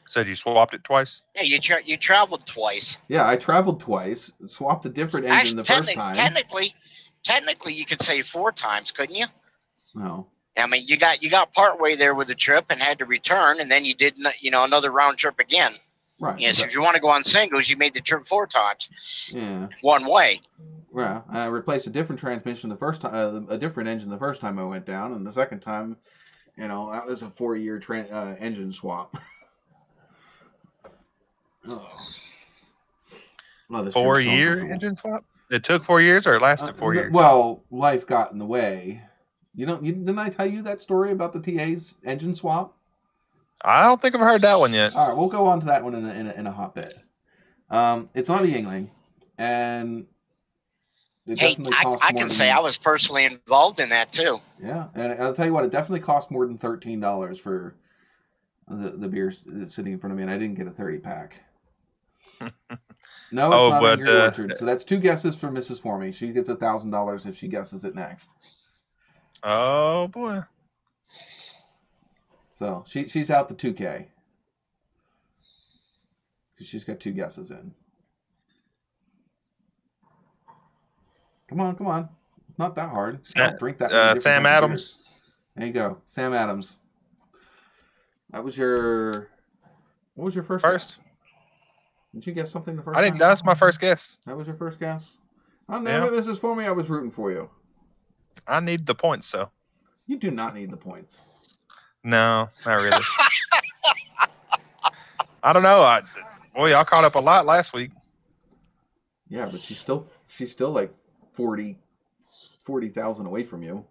Said you swapped it twice? Yeah, you traveled twice. Yeah, I traveled twice. Swapped a different engine the first time. Technically, you could say 4 times, couldn't you? No. I mean, you got partway there with the trip and had to return, and then you did another round trip again. Right. Yeah. So if you want to go on singles, you made the trip 4 times. Yeah. One way. Yeah. I replaced a different transmission the first time, a different engine the first time I went down, and the second time, that was a 4-year engine swap. Oh. Well, 4-year engine swap? It took 4 years, or it lasted 4 years? Well, life got in the way. Didn't I tell you that story about the TA's engine swap? I don't think I've heard that one yet. All right, we'll go on to that one in a hot bit. It's not a Yingling, and it definitely costs I can say I was personally involved in that too. Yeah, and I'll tell you what, it definitely cost more than $13 for the beer that's sitting in front of me, and I didn't get a 30-pack. No, it's Oh, not but Angry Orchard. So that's 2 guesses for Mrs. Formey. She gets $1,000 if she guesses it next. oh boy. So she's out the 2K. She's got 2 guesses in. Come on. Not that hard. Don't drink that many different Sam kinds of Adams. beers. There you go. Sam Adams. That was your... What was your first First. guess? Did you guess something the first I time? didn't. That's my first guess. That was your first guess? Oh, Yeah. no, Mrs. Formey, I was rooting for you. I need the points, though. You do not need the points. No, not really. I don't know. I caught up a lot last week. Yeah, but she's still like 40,000 away from you.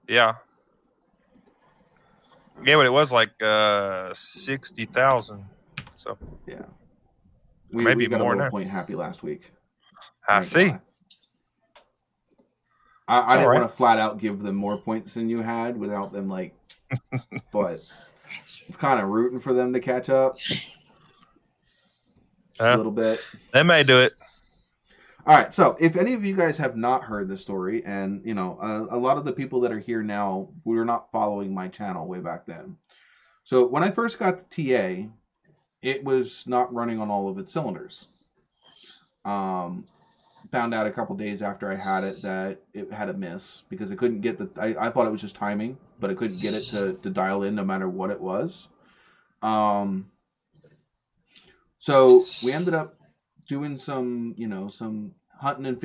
Yeah. Yeah, but it was like 60,000. So Yeah. maybe we got more a little now. point happy last week. I see. I didn't want to flat out give them more points than you had without them like, but it's kind of rooting for them to catch up a little bit. They may do it. All right, so if any of you guys have not heard this story, and you know, a lot of the people that are here now were not following my channel way back then. So when I first got the TA, it was not running on all of its cylinders. Found out a couple days after I had it that it had a miss because it couldn't get I thought it was just timing, but it couldn't get it to dial in no matter what it was. So we ended up doing some hunting and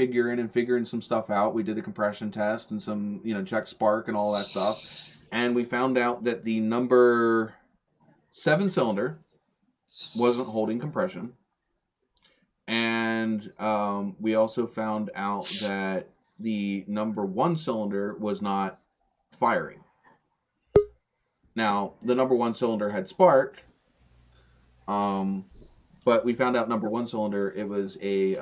figuring some stuff out. We did a compression test and some, check spark and all that stuff. And we found out that the number 7 cylinder wasn't holding compression. And we also found out that the number 1 cylinder was not firing. Now, the number 1 cylinder had spark, but we found out number 1 cylinder, it was a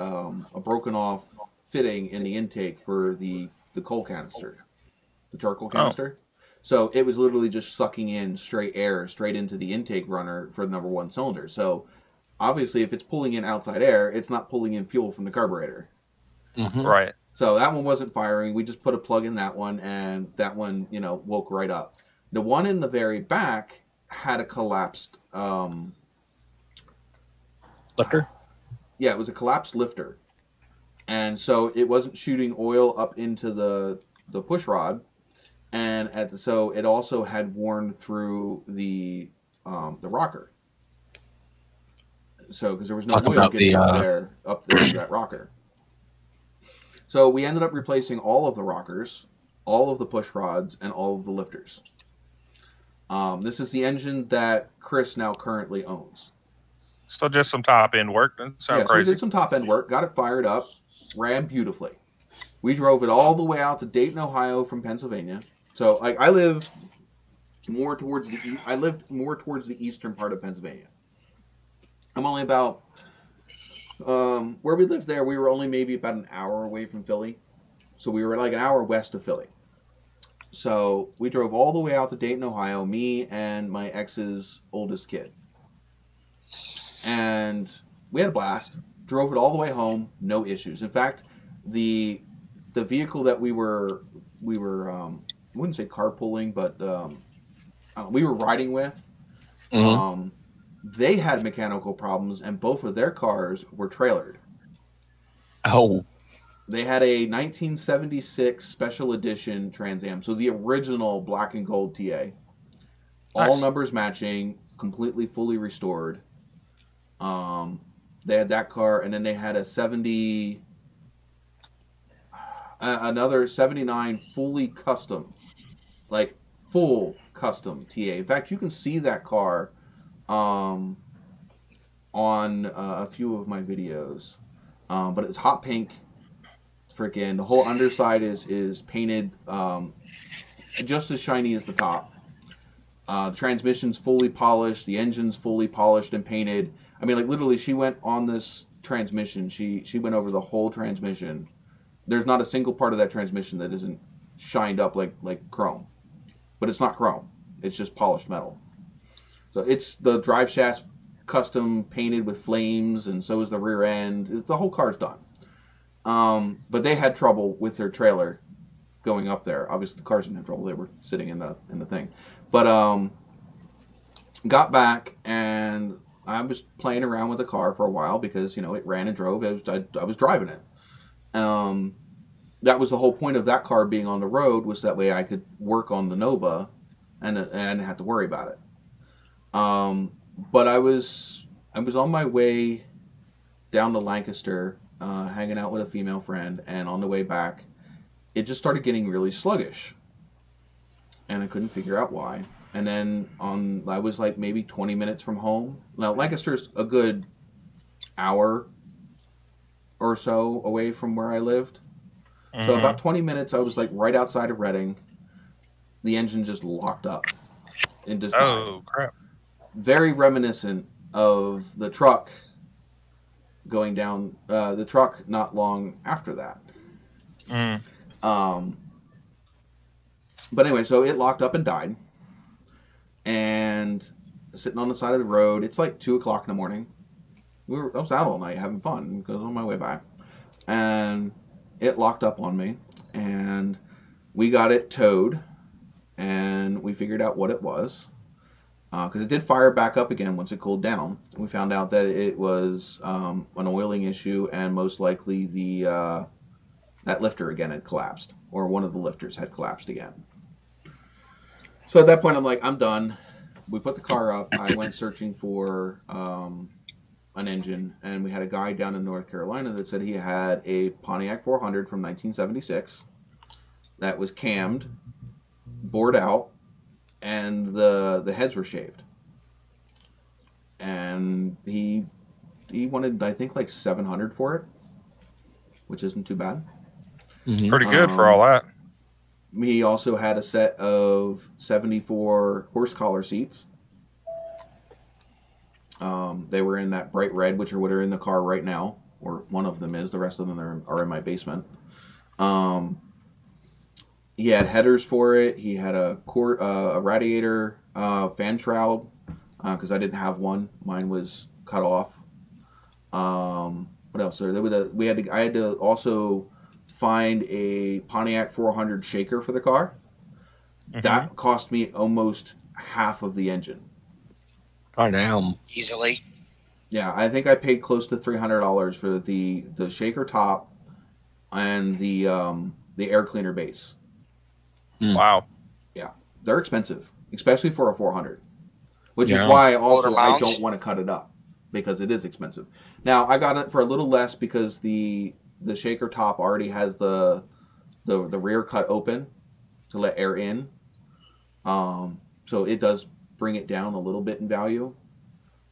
broken off fitting in the intake for the coal canister, the charcoal canister. So it was literally just sucking in straight air straight into the intake runner for the number 1 cylinder. So obviously, if it's pulling in outside air, it's not pulling in fuel from the carburetor. Mm-hmm. Right. So that one wasn't firing. We just put a plug in that one, and that one, woke right up. The one in the very back had a collapsed... lifter? Yeah, it was a collapsed lifter. And so it wasn't shooting oil up into the push rod. And so it also had worn through the rocker. So, because there was no oil getting up there to that rocker. So we ended up replacing all of the rockers, all of the push rods, and all of the lifters. This is the engine that Chris now currently owns. So just some top end work. Doesn't sound crazy. So we did some top end work, got it fired up, ran beautifully. We drove it all the way out to Dayton, Ohio from Pennsylvania. So I lived more towards the eastern part of Pennsylvania. I'm only about where we lived there. We were only maybe about an hour away from Philly, so we were like an hour west of Philly. So we drove all the way out to Dayton, Ohio. Me and my ex's oldest kid, and we had a blast. Drove it all the way home, no issues. In fact, the vehicle that we were I wouldn't say carpooling, but we were riding with. Mm-hmm. They had mechanical problems, and both of their cars were trailered. Oh. They had a 1976 Special Edition Trans Am, so the original black and gold TA. All Nice. numbers matching, completely, fully restored. They had that car, and then they had another 79 fully custom, like full custom TA. In fact, you can see that car on a few of my videos, but it's hot pink. Freaking the whole underside is painted just as shiny as the top. The transmission's fully polished, the engine's fully polished and painted. I mean, like literally, she went on this transmission. She went over the whole transmission. There's not a single part of that transmission that isn't shined up like chrome, but it's not chrome. It's just polished metal. So it's the drive shaft custom painted with flames, and so is the rear end. The whole car's done. But they had trouble with their trailer going up there. Obviously, the cars didn't have trouble. They were sitting in the thing. But got back, and I was playing around with the car for a while because, you know, it ran and drove. I was driving it. That was the whole point of that car being on the road, was that way I could work on the Nova and I didn't have to worry about it. But I was on my way down to Lancaster, hanging out with a female friend, and on the way back, it just started getting really sluggish, and I couldn't figure out why. And then I was like maybe 20 minutes from home. Now Lancaster's a good hour or so away from where I lived. So about 20 minutes, I was like right outside of Reading. The engine just locked up and just died. Crap! Very reminiscent of the truck going down. The truck not long after that. But anyway, so it locked up and died. And sitting on the side of the road, it's like 2:00 in the morning. I was out all night having fun because on my way back, and it locked up on me, and we got it towed, and we figured out what it was, because it did fire back up again once it cooled down. We found out that it was an oiling issue, and most likely that lifter again had collapsed, or one of the lifters had collapsed again. So at that point, I'm like, I'm done. We put the car up. I went searching for an engine, and we had a guy down in North Carolina that said he had a Pontiac 400 from 1976 that was cammed, bored out, and the heads were shaved. And he wanted, I think, like $700 for it, which isn't too bad. Pretty good for all that. He also had a set of 74 horse collar seats. They were in that bright red, which are what are in the car right now, or one of them is. The rest of them are in my basement. He had headers for it. He had a radiator fan shroud, because I didn't have one. Mine was cut off. What else? I had to also find a Pontiac 400 shaker for the car. That cost me almost half of the engine. Oh, damn. Easily. Yeah, I think I paid close to $300 for the shaker top and the air cleaner base. Wow. Yeah, they're expensive, especially for a 400, which is why also I don't want to cut it up, because it is expensive. Now, I got it for a little less because the shaker top already has the rear cut open to let air in. So it does bring it down a little bit in value.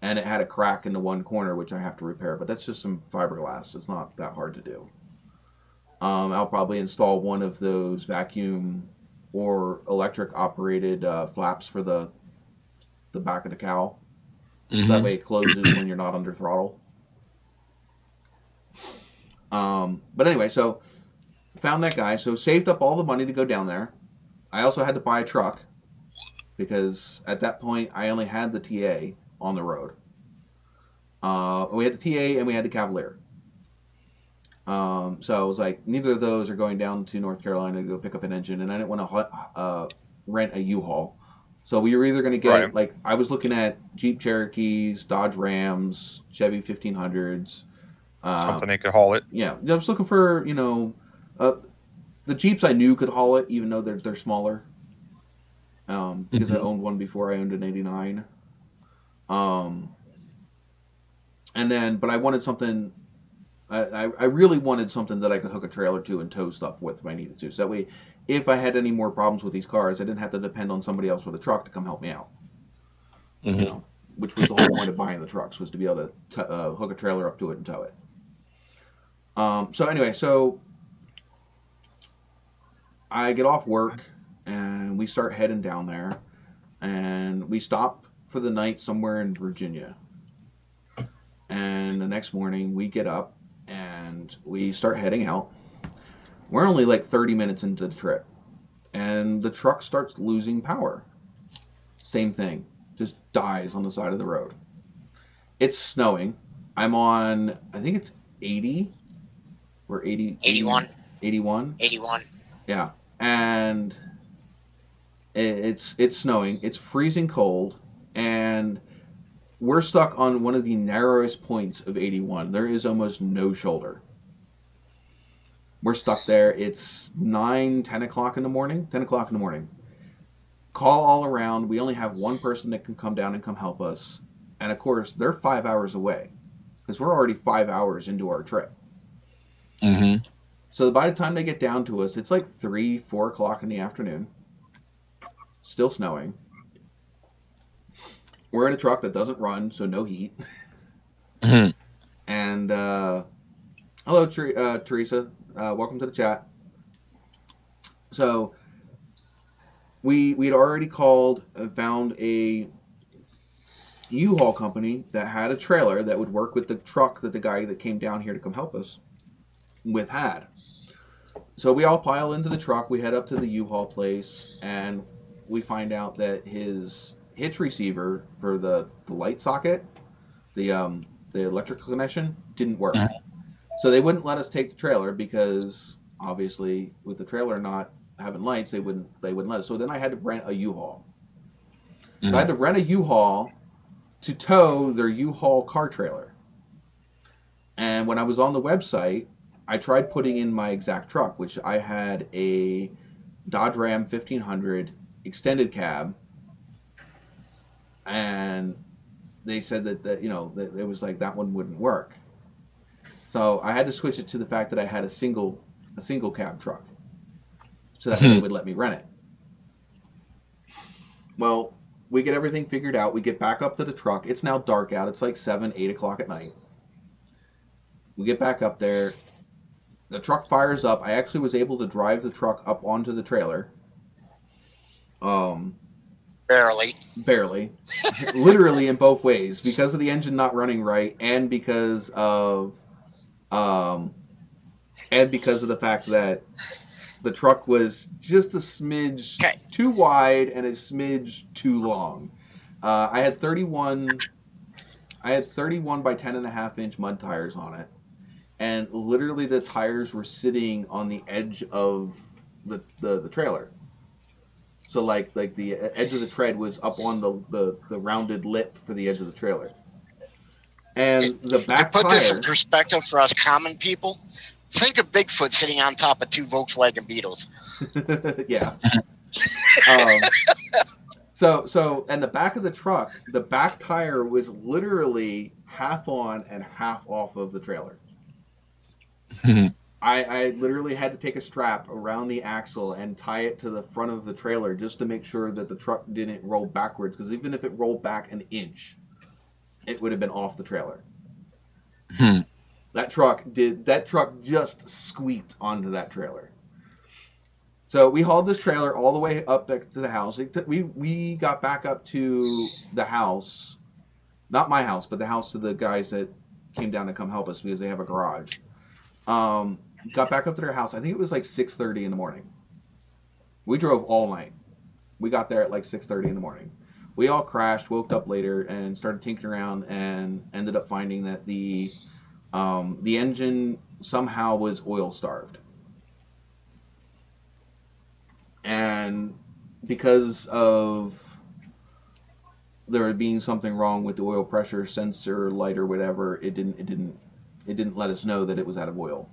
And it had a crack in the one corner, which I have to repair, but that's just some fiberglass. It's not that hard to do. I'll probably install one of those vacuum or electric operated flaps for the back of the cowl. So that way it closes when you're not under throttle. But anyway, so found that guy. So saved up all the money to go down there. I also had to buy a truck, because at that point I only had the TA on the road. We had the TA and we had the Cavalier. So I was like, neither of those are going down to North Carolina to go pick up an engine, and I didn't want to rent a U-Haul. So we were either going to get, like, I was looking at Jeep Cherokees, Dodge Rams, Chevy 1500s. Something they could haul it. Yeah, I was looking for, the Jeeps I knew could haul it, even though they're smaller. Because I owned one before. I owned an 89. But I wanted something. I really wanted something that I could hook a trailer to and tow stuff with if I needed to. So that way, if I had any more problems with these cars, I didn't have to depend on somebody else with a truck to come help me out. Which was the whole point of buying the trucks, was to be able to hook a trailer up to it and tow it. So anyway, so I get off work and we start heading down there, and we stop for the night somewhere in Virginia. And the next morning we get up and we start heading out. We're only like 30 minutes into the trip, and the truck starts losing power. Same thing, just dies on the side of the road. It's snowing. I'm on, I think it's 80 or 80. 81. 81? 81. Yeah. And it's snowing. It's freezing cold. And we're stuck on one of the narrowest points of 81. There is almost no shoulder. We're stuck there. It's 10 o'clock in the morning. 10 o'clock in the morning. Call all around. We only have one person that can come down and come help us. And of course, they're 5 hours away because we're already 5 hours into our trip. Mm-hmm. So by the time they get down to us, it's like 3, 4 o'clock in the afternoon. Still snowing. We're in a truck that doesn't run, so no heat. Mm-hmm. And hello, Teresa. Welcome to the chat. So we'd already called and found a U-Haul company that had a trailer that would work with the truck that the guy that came down here to come help us with had. So we all pile into the truck. We head up to the U-Haul place, and we find out that his hitch receiver for the light socket, the electrical connection, didn't work. Mm-hmm. So they wouldn't let us take the trailer because obviously with the trailer not having lights, they wouldn't let us. So then I had to rent a U-Haul. Mm-hmm. So I had to rent a U-Haul to tow their U-Haul car trailer. And when I was on the website, I tried putting in my exact truck, which I had a Dodge Ram 1500 extended cab, and they said that it was like that one wouldn't work. So I had to switch it to the fact that I had a single cab truck, so that they would let me rent it. Well, we get everything figured out. We get back up to the truck. It's now dark out. It's like 7, 8 o'clock at night. We get back up there. The truck fires up. I actually was able to drive the truck up onto the trailer. Barely. Literally in both ways, because of the engine not running right, and because of the fact that the truck was just a smidge too wide and a smidge too long. I had 31 by 10.5 inch mud tires on it, and literally the tires were sitting on the edge of the trailer. So like the edge of the tread was up on the rounded lip for the edge of the trailer. And the back tire... To put this in perspective for us common people, think of Bigfoot sitting on top of 2 Volkswagen Beetles. Yeah. So and the back of the truck, the back tire was literally half on and half off of the trailer. I literally had to take a strap around the axle and tie it to the front of the trailer just to make sure that the truck didn't roll backwards, because even if it rolled back an inch, it would have been off the trailer. That truck just squeaked onto that trailer. So we hauled this trailer all the way up back to the house. We got back up to the house, not my house, but the house of the guys that came down to come help us because they have a garage. Got back up to their house. I think it was like 6:30 in the morning. We drove all night. We got there at like 6:30 in the morning. We all crashed, woke up later, and started tinkering around, and ended up finding that the engine somehow was oil starved. And because of there being something wrong with the oil pressure sensor light or whatever, it didn't let us know that it was out of oil.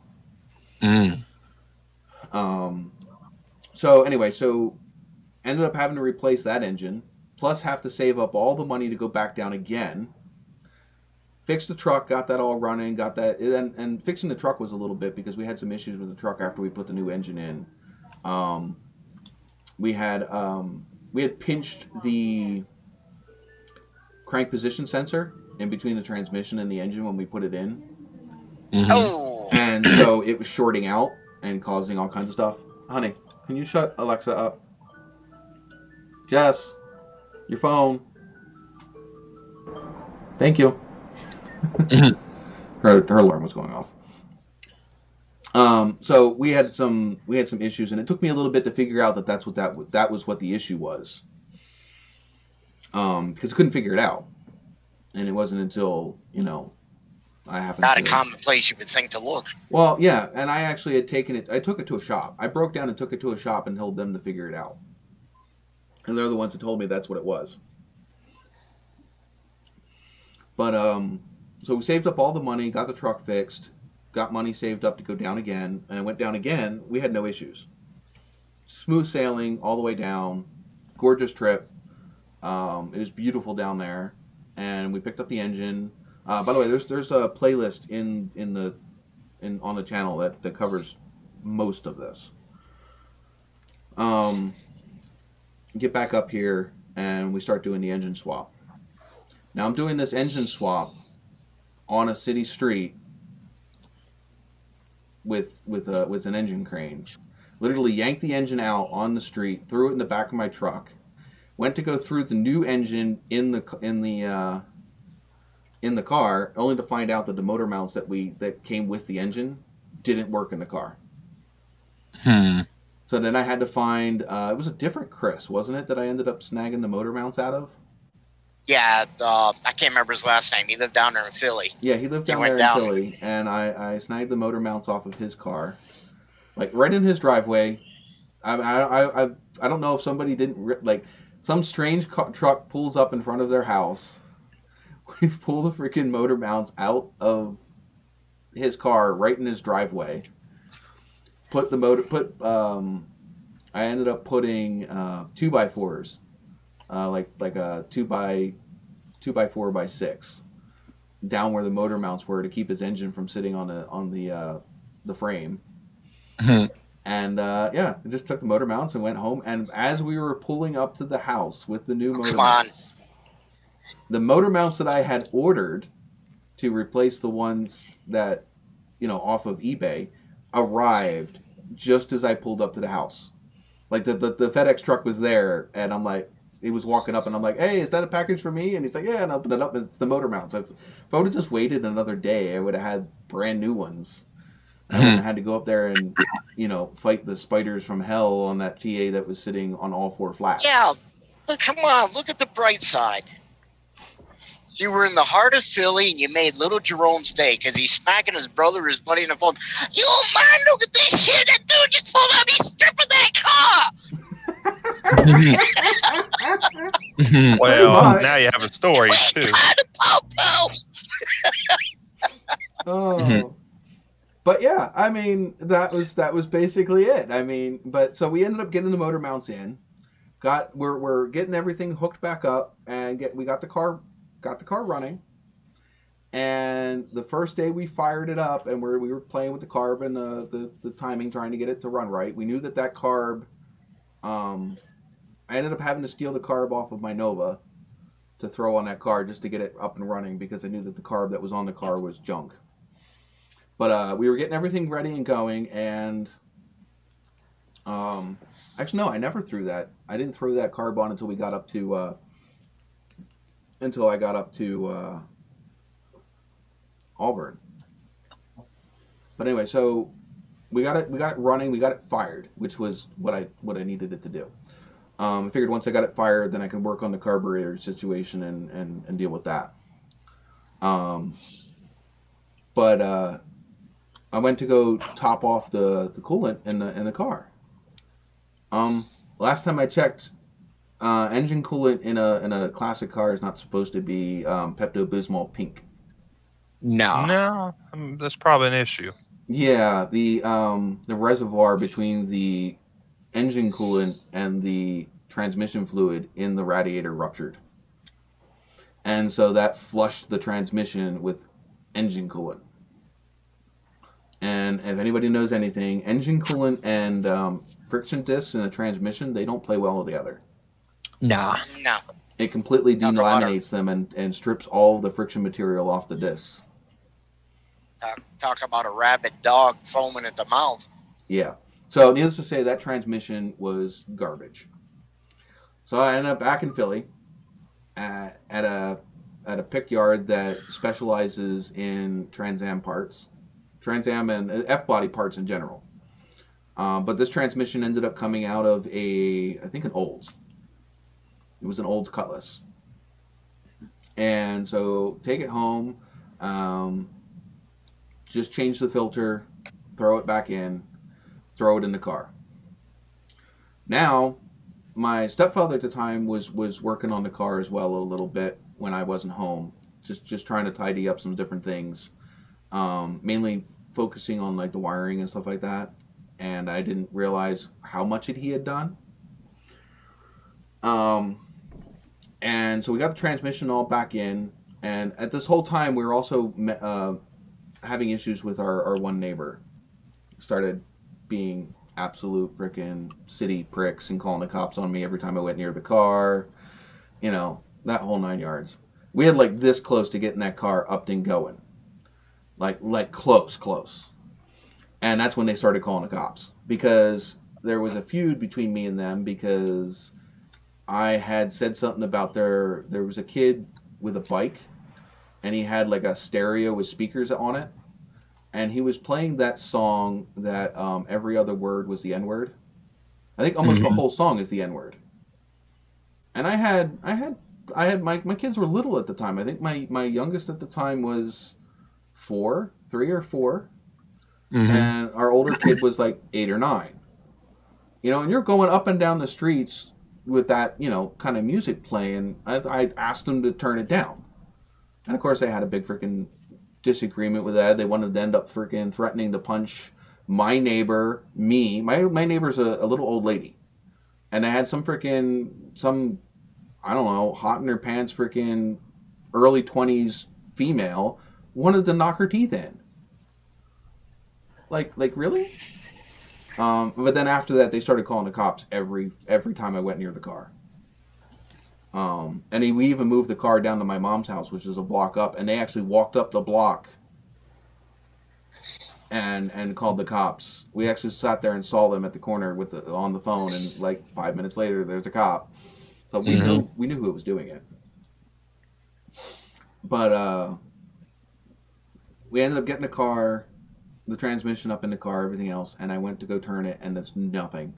So anyway, ended up having to replace that engine, plus have to save up all the money to go back down again. Fixed the truck, got that all running, and fixing the truck was a little bit because we had some issues with the truck after we put the new engine in. We had pinched the crank position sensor in between the transmission and the engine when we put it in. Oh. And so it was shorting out and causing all kinds of stuff. Honey, can you shut Alexa up? Jess, your phone. Thank you. her alarm was going off. So we had some issues, and it took me a little bit to figure out that was what the issue was. Because I couldn't figure it out. And it wasn't until, I happened Not a to... common place you would think to look. Well, yeah, and I actually had I took it to a shop. I broke down and took it to a shop and told them to figure it out. And they're the ones who told me that's what it was. But, so we saved up all the money, got the truck fixed, got money saved up to go down again, and I went down again. We had no issues. Smooth sailing all the way down. Gorgeous trip. It was beautiful down there. And we picked up the engine. By the way, there's a playlist on the channel that covers most of this. Get back up here and we start doing the engine swap. Now I'm doing this engine swap on a city street with an engine crane. Literally yanked the engine out on the street, threw it in the back of my truck. Went to go through the new engine in the car, only to find out that the motor mounts that came with the engine didn't work in the car. So then I had to find, it was a different Chris, wasn't it, that I ended up snagging the motor mounts out of? Yeah, I can't remember his last name. He lived down there in Philly. Yeah, he lived down there in Philly, and I snagged the motor mounts off of his car, like right in his driveway. I don't know if somebody didn't, like, some strange truck pulls up in front of their house. We pull the freaking motor mounts out of his car right in his driveway. I ended up putting 2x4s, like a 2x4x6, down where the motor mounts were to keep his engine from sitting on the frame. And I just took the motor mounts and went home. And as we were pulling up to the house with the new motor mounts, the motor mounts that I had ordered to replace the ones that, off of eBay, arrived just as I pulled up to the house. Like the FedEx truck was there, and I'm like, he was walking up, and I'm like, hey, is that a package for me? And he's like, yeah, and I opened it up, and it's the motor mounts. If I would have just waited another day, I would have had brand new ones. I wouldn't have had to go up there and, fight the spiders from hell on that TA that was sitting on all four flats. Yeah, but come on, look at the bright side. You were in the heart of Philly, and you made little Jerome's day because he's smacking his brother, his buddy, on the phone. You man, look at this shit! That dude just pulled up. He's stripping that car. Well, now you have a story too. Oh, but yeah, I mean that was basically it. I mean, but so we ended up getting the motor mounts in. We're getting everything hooked back up, and we got the car running. And the first day we fired it up, and we were playing with the carb and the timing, trying to get it to run right. We knew that carb. I ended up having to steal the carb off of my Nova to throw on that car just to get it up and running, because I knew that the carb that was on the car was junk. But we were getting everything ready and going, and actually no, I never threw that. I didn't throw that carb on until I got up to Auburn. But anyway, so we got it running, we got it fired, which was what I needed it to do. I figured once I got it fired, then I could work on the carburetor situation and deal with that. But I went to go top off the coolant in the car. Last time I checked, engine coolant in a classic car is not supposed to be Pepto-Bismol pink. No, That's probably an issue. Yeah, the reservoir between the engine coolant and the transmission fluid in the radiator ruptured, and so that flushed the transmission with engine coolant. And if anybody knows anything, engine coolant and friction discs in a transmission, they don't play well together. Nah. No. It completely Not for water. delaminates them and strips all the friction material off the discs. Talk about a rabid dog foaming at the mouth. Yeah. So needless to say, that transmission was garbage. So I ended up back in Philly at a pick yard that specializes in Trans Am parts. Trans Am and F-body parts in general. But this transmission ended up coming out of I think an Olds. It was an Olds Cutlass. And so take it home, just change the filter, throw it back in, throw it in the car. Now, my stepfather at the time was working on the car as well a little bit when I wasn't home, just trying to tidy up some different things, mainly focusing on like the wiring and stuff like that. And I didn't realize how much he had done. And so we got the transmission all back in, and at this whole time we were also having issues with our one neighbor. Started being absolute frickin' city pricks and calling the cops on me every time I went near the car. You know, that whole 9 yards. We had like this close to getting that car upped and going. Like close. And that's when they started calling the cops. Because there was a feud between me and them because I had said something about there was a kid with a bike and he had like a stereo with speakers on it. And he was playing that song that every other word was the N-word. I think almost the whole song is the N-word. And I had my kids were little at the time. I think my youngest at the time was 3 or 4. And our older kid was like 8 or 9. You know, and you're going up and down the streets with that, you know, kind of music playing. I asked them to turn it down. And of course they had a big freaking disagreement with that. They wanted to end up freaking threatening to punch my neighbor, me. My neighbor's a little old lady. And they had some I don't know, hot in her pants freaking early 20s female wanted to knock her teeth in. Like really? But then after that, they started calling the cops every time I went near the car. And we even moved the car down to my mom's house, which is a block up, and they actually walked up the block and called the cops. We actually sat there and saw them at the corner on the phone, and like 5 minutes later, there's a cop. So we knew who was doing it. But we ended up getting the car, the transmission up in the car, everything else, and I went to go turn it, and there's nothing.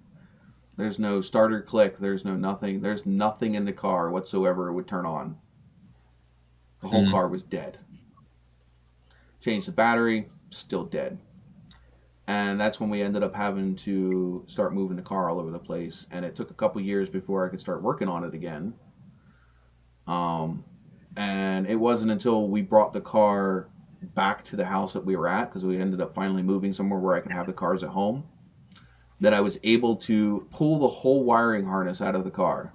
There's no starter click. There's no nothing. There's nothing in the car whatsoever would turn on. The whole car was dead. Changed the battery, still dead. And that's when we ended up having to start moving the car all over the place. And it took a couple years before I could start working on it again. And it wasn't until we brought the car back to the house that we were at, because we ended up finally moving somewhere where I could have the cars at home, that I was able to pull the whole wiring harness out of the car.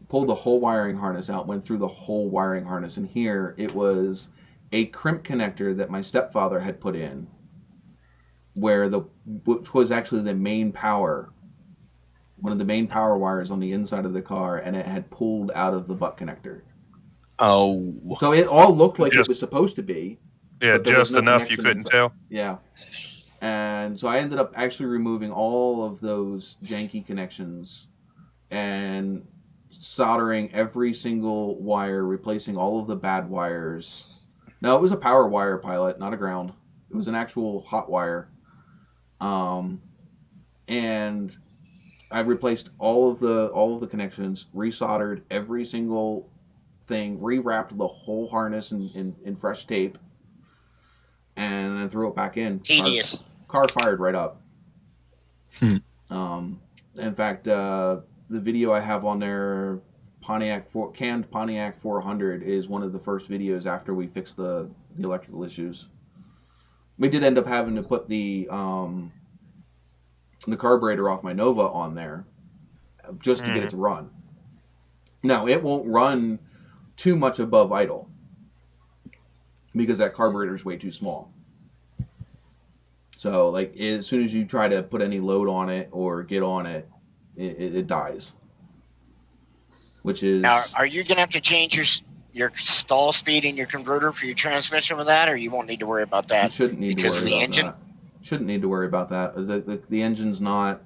Pulled the whole wiring harness out, went through the whole wiring harness, and here it was a crimp connector that my stepfather had put in, which was actually the main power, one of the main power wires on the inside of the car, and it had pulled out of the butt connector. Oh. So it all looked like it was supposed to be. Yeah, just enough you couldn't tell. Yeah. And so I ended up actually removing all of those janky connections and soldering every single wire, replacing all of the bad wires. No, it was a power wire pilot, not a ground. It was an actual hot wire. And I replaced all of the connections, resoldered every single thing, rewrapped the whole harness in fresh tape, and then threw it back in. Tedious. Car fired right up. In fact, the video I have on there, canned Pontiac 400, is one of the first videos after we fixed the electrical issues. We did end up having to put the carburetor off my Nova on there just to get it to run. Now, it won't run too much above idle because that carburetor is way too small. So, like, as soon as you try to put any load on it or get on it, it dies. Which is... Now, are you going to have to change your stall speed in your converter for your transmission with that, or you won't need to worry about that? You shouldn't need to worry about engine? that. Shouldn't need to worry about that. The engine's not...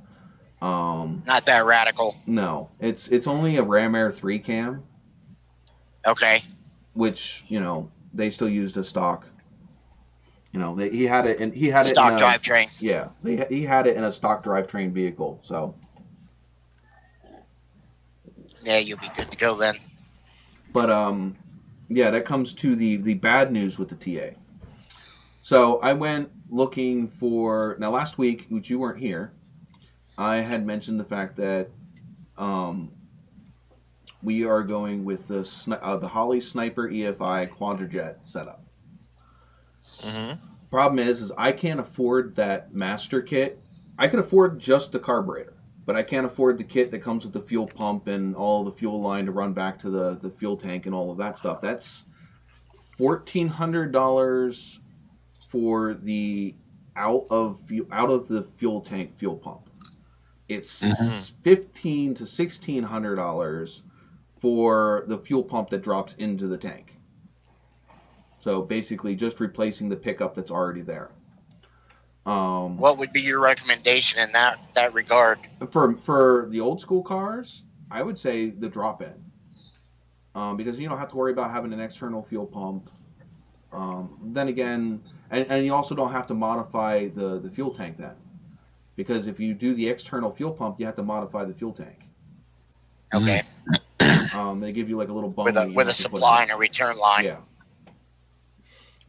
not that radical. No. It's only a Ram Air 3 cam. Okay. Which, you know, they still used a stock. You know, he had it stock drivetrain. Yeah, he had it in a stock drivetrain vehicle. So yeah, you'll be good to go then. But yeah, that comes to the bad news with the TA. So I went looking for now last week, which you weren't here. I had mentioned the fact that we are going with the Holley Sniper EFI Quadrajet setup. Mm-hmm. Problem is I can't afford that master kit. I can afford just the carburetor, but I can't afford the kit that comes with the fuel pump and all the fuel line to run back to the fuel tank and all of that stuff. That's $1,400 for the out of the fuel tank fuel pump. It's $1,500 to $1,600 for the fuel pump that drops into the tank. So basically, just replacing the pickup that's already there. What would be your recommendation in that regard? For the old school cars, I would say the drop-in, because you don't have to worry about having an external fuel pump. Then again, and you also don't have to modify the fuel tank then, because if you do the external fuel pump, you have to modify the fuel tank. Okay. They give you like a little bung with a supply and a return line. Yeah.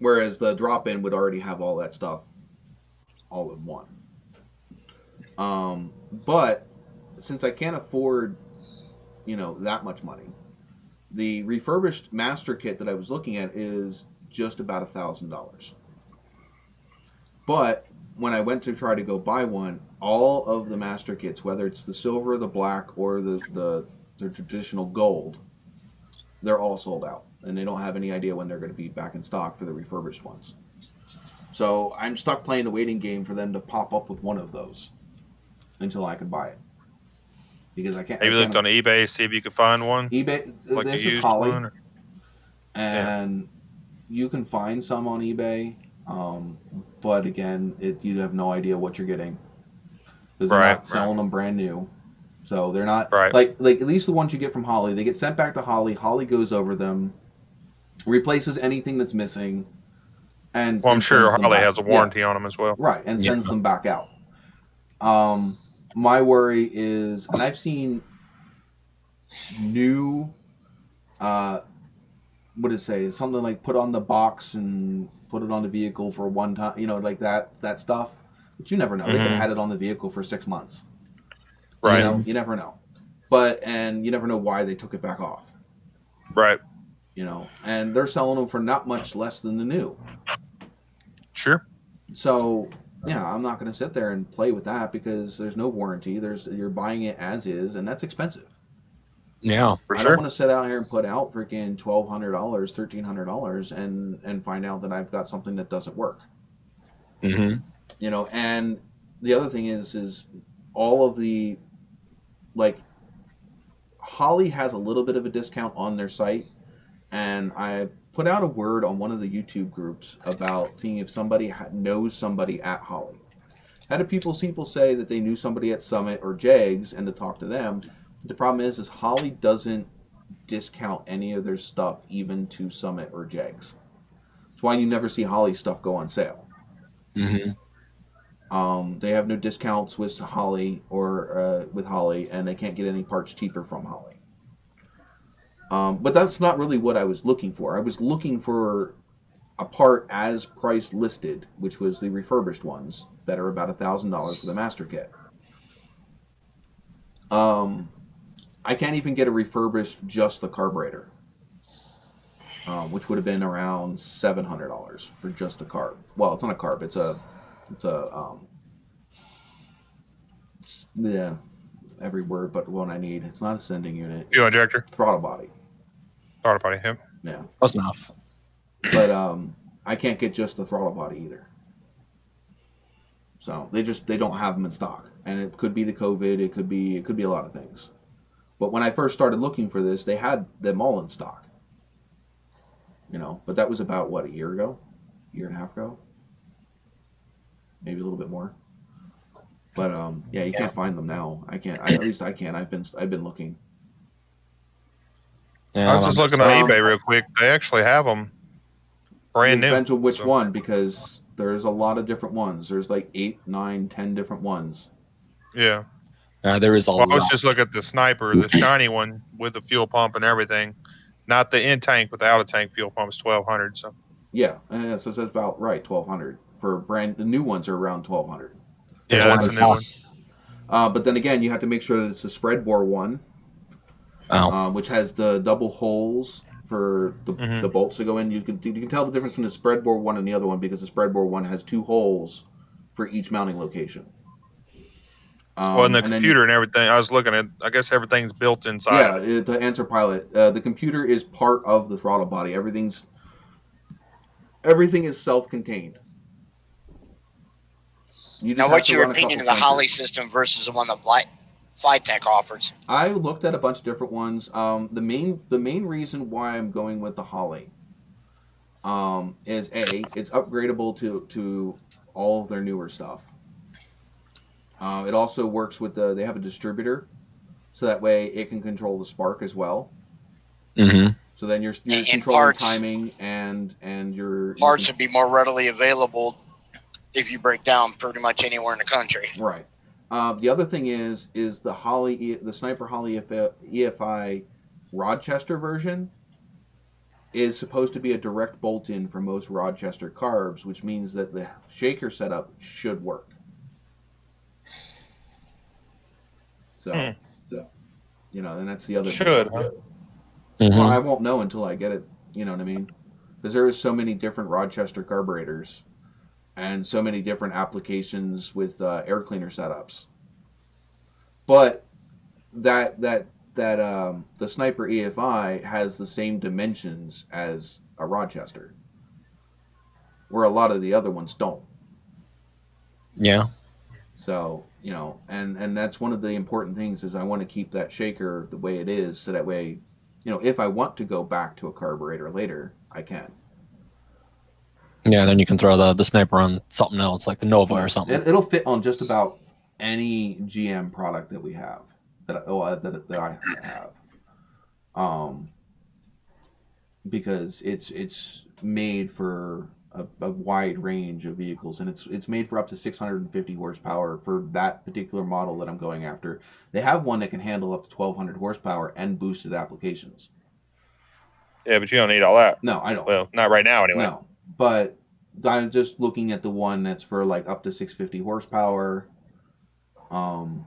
Whereas the drop-in would already have all that stuff all in one. But since I can't afford, that much money, the refurbished master kit that I was looking at is just about $1,000. But when I went to try to go buy one, all of the master kits, whether it's the silver, the black, or the traditional gold, they're all sold out, and they don't have any idea when they're going to be back in stock for the refurbished ones. So I'm stuck playing the waiting game for them to pop up with one of those until I can buy it, because I can't. Have you looked on eBay, see if you can find one? eBay, like this is Holley, and you can find some on eBay, but again, you have no idea what you're getting, because they're not selling them brand new. So they're not like at least the ones you get from Holley, they get sent back to Holley. Holley goes over them, replaces anything that's missing, and I'm sure Holley has a warranty on them as well. Right, and sends them back out. My worry is, and I've seen new, what did it say? Something like put on the box and put it on the vehicle for one time, like that stuff. But you never know. They could have had it on the vehicle for 6 months. Right. You never know. And you never know why they took it back off. Right. And they're selling them for not much less than the new. Sure. So, I'm not going to sit there and play with that, because there's no warranty. You're buying it as is, and that's expensive. Yeah, I don't want to sit out here and put out freaking $1,200, $1,300 and find out that I've got something that doesn't work. Mm-hmm. And the other thing is all of the, like, Holley has a little bit of a discount on their site, and I put out a word on one of the YouTube groups about seeing if somebody knows somebody at Holley. Had a people say that they knew somebody at Summit or Jags and to talk to them. The problem is Holley doesn't discount any of their stuff, even to Summit or Jags. That's why you never see Holley stuff go on sale. Mm-hmm. They have no discounts with Holley or with Holley, and they can't get any parts cheaper from Holley. But that's not really what I was looking for. I was looking for a part as price listed, which was the refurbished ones that are about $1,000 for the master kit. I can't even get a refurbished just the carburetor, which would have been around $700 for just the carb. Well, it's not a carb. It's every word but one I need. It's not a sending unit. Fuel injector. Throttle body. Throttle body, him. Yeah. Close enough. But I can't get just the throttle body either. So they don't have them in stock, and it could be the COVID. It could be a lot of things. But when I first started looking for this, they had them all in stock. But that was about a year and a half ago, maybe a little bit more. But you can't find them now. I can't. At least I can't. I've been looking. Yeah, I was just looking on eBay real quick. They actually have them brand new. Depends on which one, because there's a lot of different ones. There's like 8, 9, 10 different ones. Yeah. There is a lot. I was just looking at the Sniper, the shiny one with the fuel pump and everything. Not the in tank, but the out of tank fuel pump is 1,200. So Yeah, so that's about right, 1,200 for the new ones are around 1,200. yeah, that's a new one. But then again, you have to make sure that it's a spread bore one, which has the double holes for the bolts to go in. You can tell the difference between the spread bore one and the other one because the spread bore one has 2 holes for each mounting location. Well, in the computer and everything, I was looking at. I guess everything's built inside. Yeah, of it. The Answer Pilot. The computer is part of the throttle body. Everything is self-contained. Now, what's your opinion of the Holley system versus the one that Flytech offers? I looked at a bunch of different ones. The main reason why I'm going with the Holley is it's upgradable to all of their newer stuff. It also works with they have a distributor, so that way it can control the spark as well. Mm-hmm. So then you're controlling timing and your parts would be more readily available if you break down pretty much anywhere in the country. Right. The other thing is the Sniper Holley EFI Rochester version is supposed to be a direct bolt-in for most Rochester carbs, which means that the shaker setup should work. So, and that's the other thing. Huh? Well, I won't know until I get it, you know what I mean? Because there is so many different Rochester carburetors and so many different applications with air cleaner setups. But the Sniper EFI has the same dimensions as a Rochester, where a lot of the other ones don't. Yeah. So, and that's one of the important things is I want to keep that shaker the way it is, so that way, if I want to go back to a carburetor later, I can. Yeah, then you can throw the Sniper on something else, like the Nova or something. It'll fit on just about any GM product that we have, that I have. Because it's made for a wide range of vehicles, and it's made for up to 650 horsepower for that particular model that I'm going after. They have one that can handle up to 1,200 horsepower and boosted applications. Yeah, but you don't need all that. No, I don't. Well, not right now anyway. No, but I'm just looking at the one that's for like up to 650 horsepower, and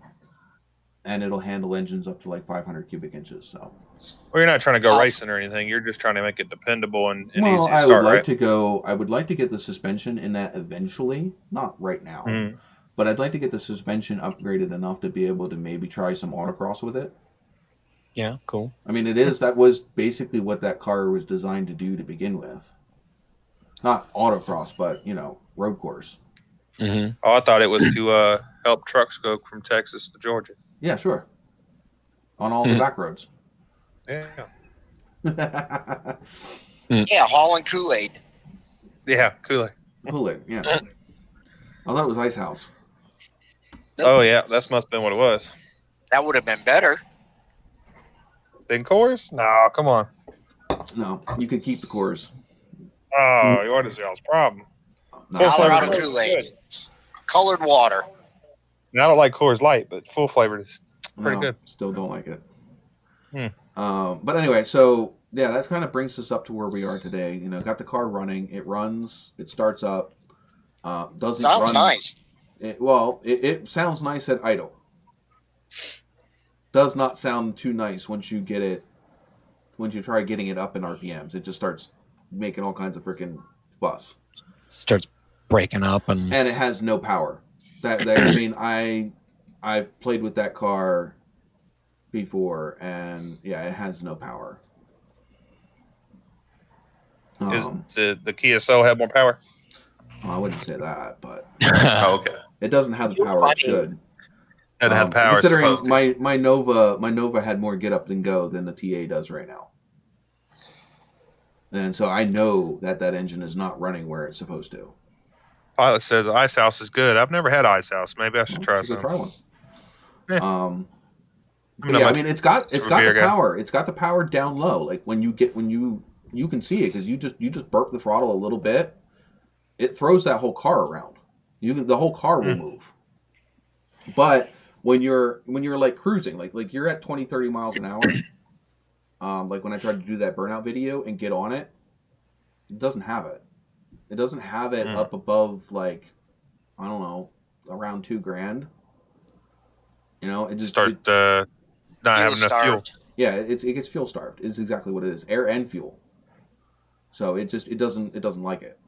it'll handle engines up to like 500 cubic inches. So. Well, you're not trying to go racing or anything. You're just trying to make it dependable and easy to start, I would like right? to go. I would like to get the suspension in that eventually, not right now, but I'd like to get the suspension upgraded enough to be able to maybe try some autocross with it. Yeah, cool. I mean, that was basically what that car was designed to do to begin with. Not autocross, but road course. Mm-hmm. Oh, I thought it was to help trucks go from Texas to Georgia. Yeah, sure. On all the back roads. Yeah. Yeah, hauling Kool-Aid. Yeah, Kool-Aid. Kool-Aid, yeah. I thought it was Ice House. Oh, yeah, that must have been what it was. That would have been better. Thin cores? No, come on. No, you can keep the cores. Oh, what is y'all's problem? No. Colorado Kool-Aid. Colored water. Now, I don't like Coors Light, but full flavored is pretty good. Still don't like it. But anyway, so yeah, that kind of brings us up to where we are today. Got the car running. It runs. It starts up. Doesn't Sounds run. nice. It sounds nice at idle. Does not sound too nice once you get it. Once you try getting it up in RPMs, it just starts making all kinds of freaking fuss. Starts breaking up and it has no power. I mean, I've played with that car before, and yeah, it has no power. Does the Kia Soul have more power? I wouldn't say that, but Oh, okay. it doesn't have the power it should. It have power. Considering my Nova had more get up and go than the TA does right now, and so I know that engine is not running where it's supposed to. Pilot says Ice House is good. I've never had Ice House. Maybe I should try some. Try one. Yeah. I mean, it's got the power. It's got the power down low. Like when you can see it because you just burp the throttle a little bit, it throws that whole car around. The whole car will move. But when you're like cruising, like you're at 20, 30 miles an hour, Like when I tried to do that burnout video and get on it, it doesn't have it. It doesn't have it up above like, I don't know, around $2,000. You know, it just Start not having enough fuel. Yeah, it gets fuel starved. It's exactly what it is, air and fuel. So it doesn't like it.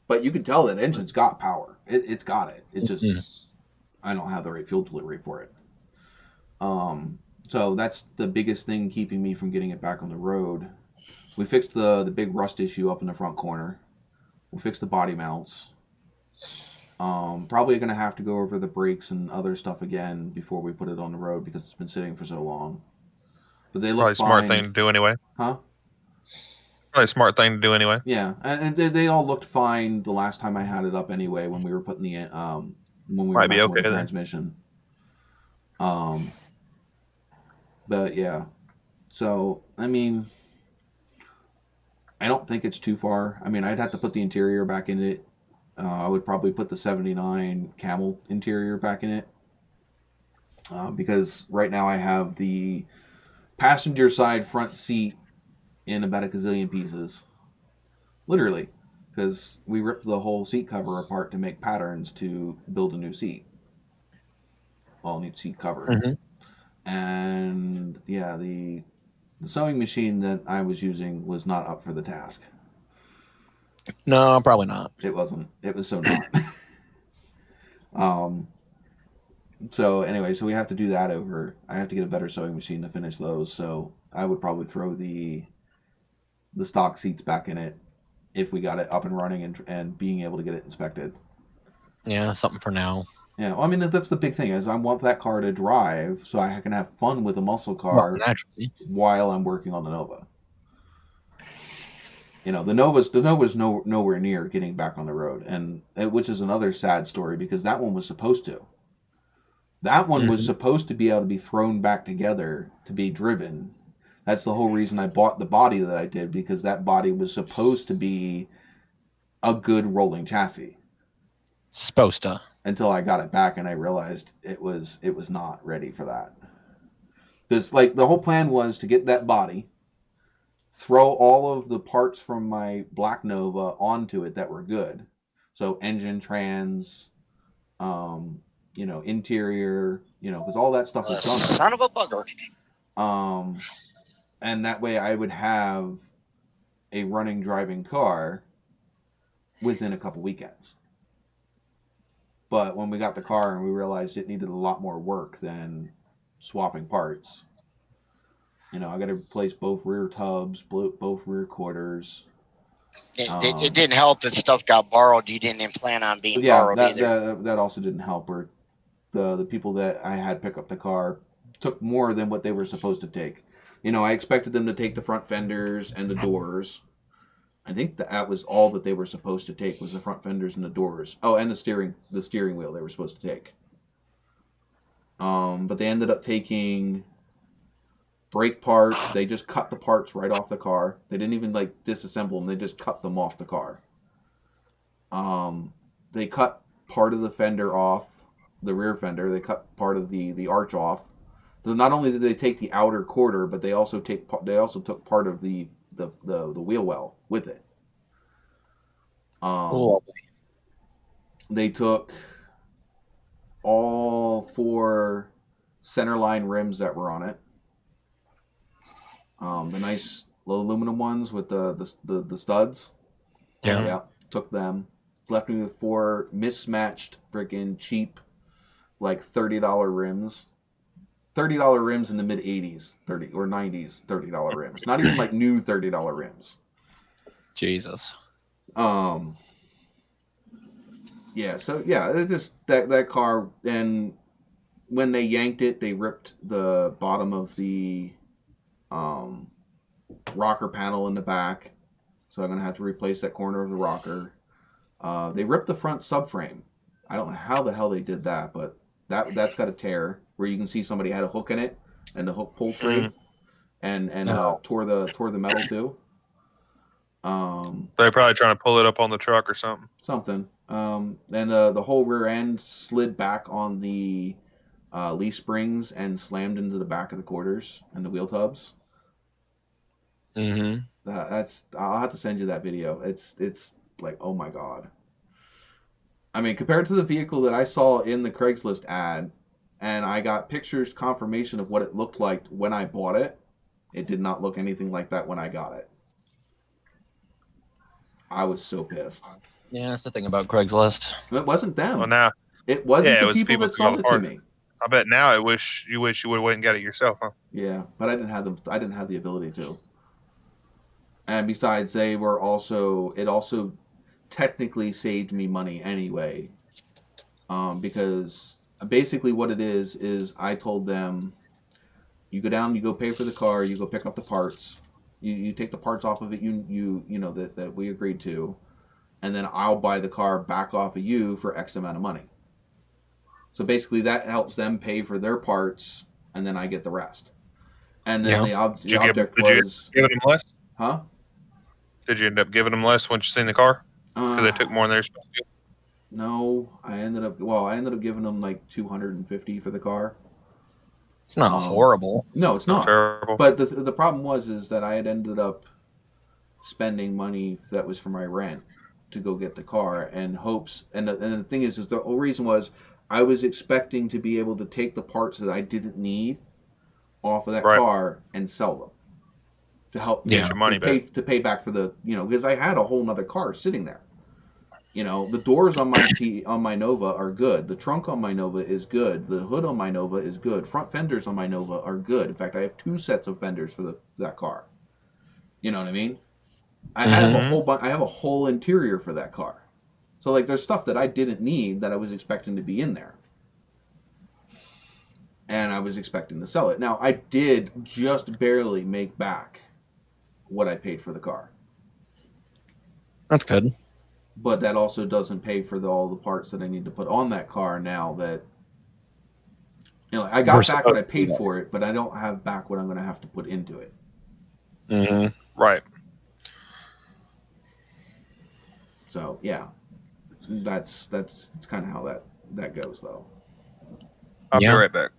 But you can tell that engine's got power. It's got it. It just I don't have the right fuel delivery for it. So that's the biggest thing keeping me from getting it back on the road. We fixed the big rust issue up in the front corner. We fixed the body mounts. Probably going to have to go over the brakes and other stuff again before we put it on the road because it's been sitting for so long. But they look Probably fine. smart thing to do anyway. Huh? Probably a smart thing to do anyway. Yeah, and they all looked fine the last time I had it up anyway when we were putting the when we were messing with the transmission. But yeah, so I mean, I don't think it's too far. I mean, I'd have to put the interior back in it. I would probably put the 79 camel interior back in it because right now I have the passenger side front seat in about a gazillion pieces. Literally, because we ripped the whole seat cover apart to make patterns to build a new seat. Well, new seat cover. And yeah, the sewing machine that I was using was not up for the task. No, probably not. It wasn't. It was so not. So anyway, so we have to do that over. I have to get a better sewing machine to finish those. So I would probably throw the stock seats back in it if we got it up and running and being able to get it inspected. Yeah, something for now. Yeah, well, I mean that's the big thing is I want that car to drive so I can have fun with a muscle car while I'm working on the Nova. You know, the Nova's nowhere near getting back on the road, and which is another sad story because that one was supposed to. That one was supposed to be able to be thrown back together to be driven. That's the whole reason I bought the body that I did because that body was supposed to be a good rolling chassis. Supposed to. Until I got it back and I realized it was not ready for that. Because like the whole plan was to get that body, throw all of the parts from my Black Nova onto it that were good. So engine, trans, interior, because all that stuff was done. Son of a bugger. And that way I would have a running, driving car within a couple weekends. But when we got the car and we realized it needed a lot more work than swapping parts, I got to replace both rear tubs, both rear quarters. It didn't help that stuff got borrowed. You didn't even plan on being borrowed either. That also didn't help. Or the people that I had pick up the car took more than what they were supposed to take. I expected them to take the front fenders and the doors. I think that was all that they were supposed to take was the front fenders and the doors. Oh, and the steering wheel they were supposed to take. But they ended up taking brake parts. They just cut the parts right off the car. They didn't even disassemble them. They just cut them off the car. They cut part of the fender off, the rear fender. They cut part of the arch off. So not only did they take the outer quarter, but they also took part of the wheel well with it. They took all 4 centerline rims that were on it. The nice aluminum ones with the studs. Yeah, took them. Left me with 4 mismatched, freaking cheap, $30 rims. $30 rims in the mid 80s, 30 or 90s, $30 rims. Not even new $30 rims. Jesus. Yeah, so yeah, it just that car, and when they yanked it, they ripped the bottom of the rocker panel in the back. So I'm gonna have to replace that corner of the rocker. They ripped the front subframe. I don't know how the hell they did that, but that's got a tear where you can see somebody had a hook in it and the hook pulled free and tore the metal too. They're probably trying to pull it up on the truck or something. And the whole rear end slid back on the leaf springs and slammed into the back of the quarters and the wheel tubs. Mm-hmm. I'll have to send you that video. It's like, oh my god. I mean, compared to the vehicle that I saw in the Craigslist ad, and I got pictures confirmation of what it looked like when I bought it, it did not look anything like that when I got it. I was so pissed. Yeah, that's the thing about Craigslist. It wasn't them. Well, now It wasn't it the was people that sold it to me. I bet now you wish you would have went and got it yourself, huh? Yeah, but I didn't have them. I didn't have the ability to. And besides, it also technically saved me money anyway, because basically what it is I told them, you go down, you go pay for the car, you go pick up the parts, you take the parts off of it, you know that we agreed to, and then I'll buy the car back off of you for X amount of money. So basically that helps them pay for their parts, and then I get the rest. And then the object was... Did you give them less? Huh? Did you end up giving them less once you seen the car? Because they took more than they were supposed to. No, I ended up giving them like $250 for the car. It's not horrible. No, it's not. Terrible. But the problem is that I had ended up spending money that was for my rent to go get the car, and hopes. And the thing is the whole reason was I was expecting to be able to take the parts that I didn't need off of that car and sell them to help get your money back. To pay back for the, because I had a whole nother car sitting there. The doors on my Nova are good. The trunk on my Nova is good. The hood on my Nova is good. Front fenders on my Nova are good. In fact, I have 2 sets of fenders for that car. You know what I mean? I have a whole interior for that car. So like, there's stuff that I didn't need that I was expecting to be in there, and I was expecting to sell it. Now I did just barely make back what I paid for the car. That's good. But that also doesn't pay for all the parts that I need to put on that car now that, I got back what I paid for it, but I don't have back what I'm going to have to put into it. Mm-hmm. Right. So, yeah. That's kind of how that goes, though. I'll be right back.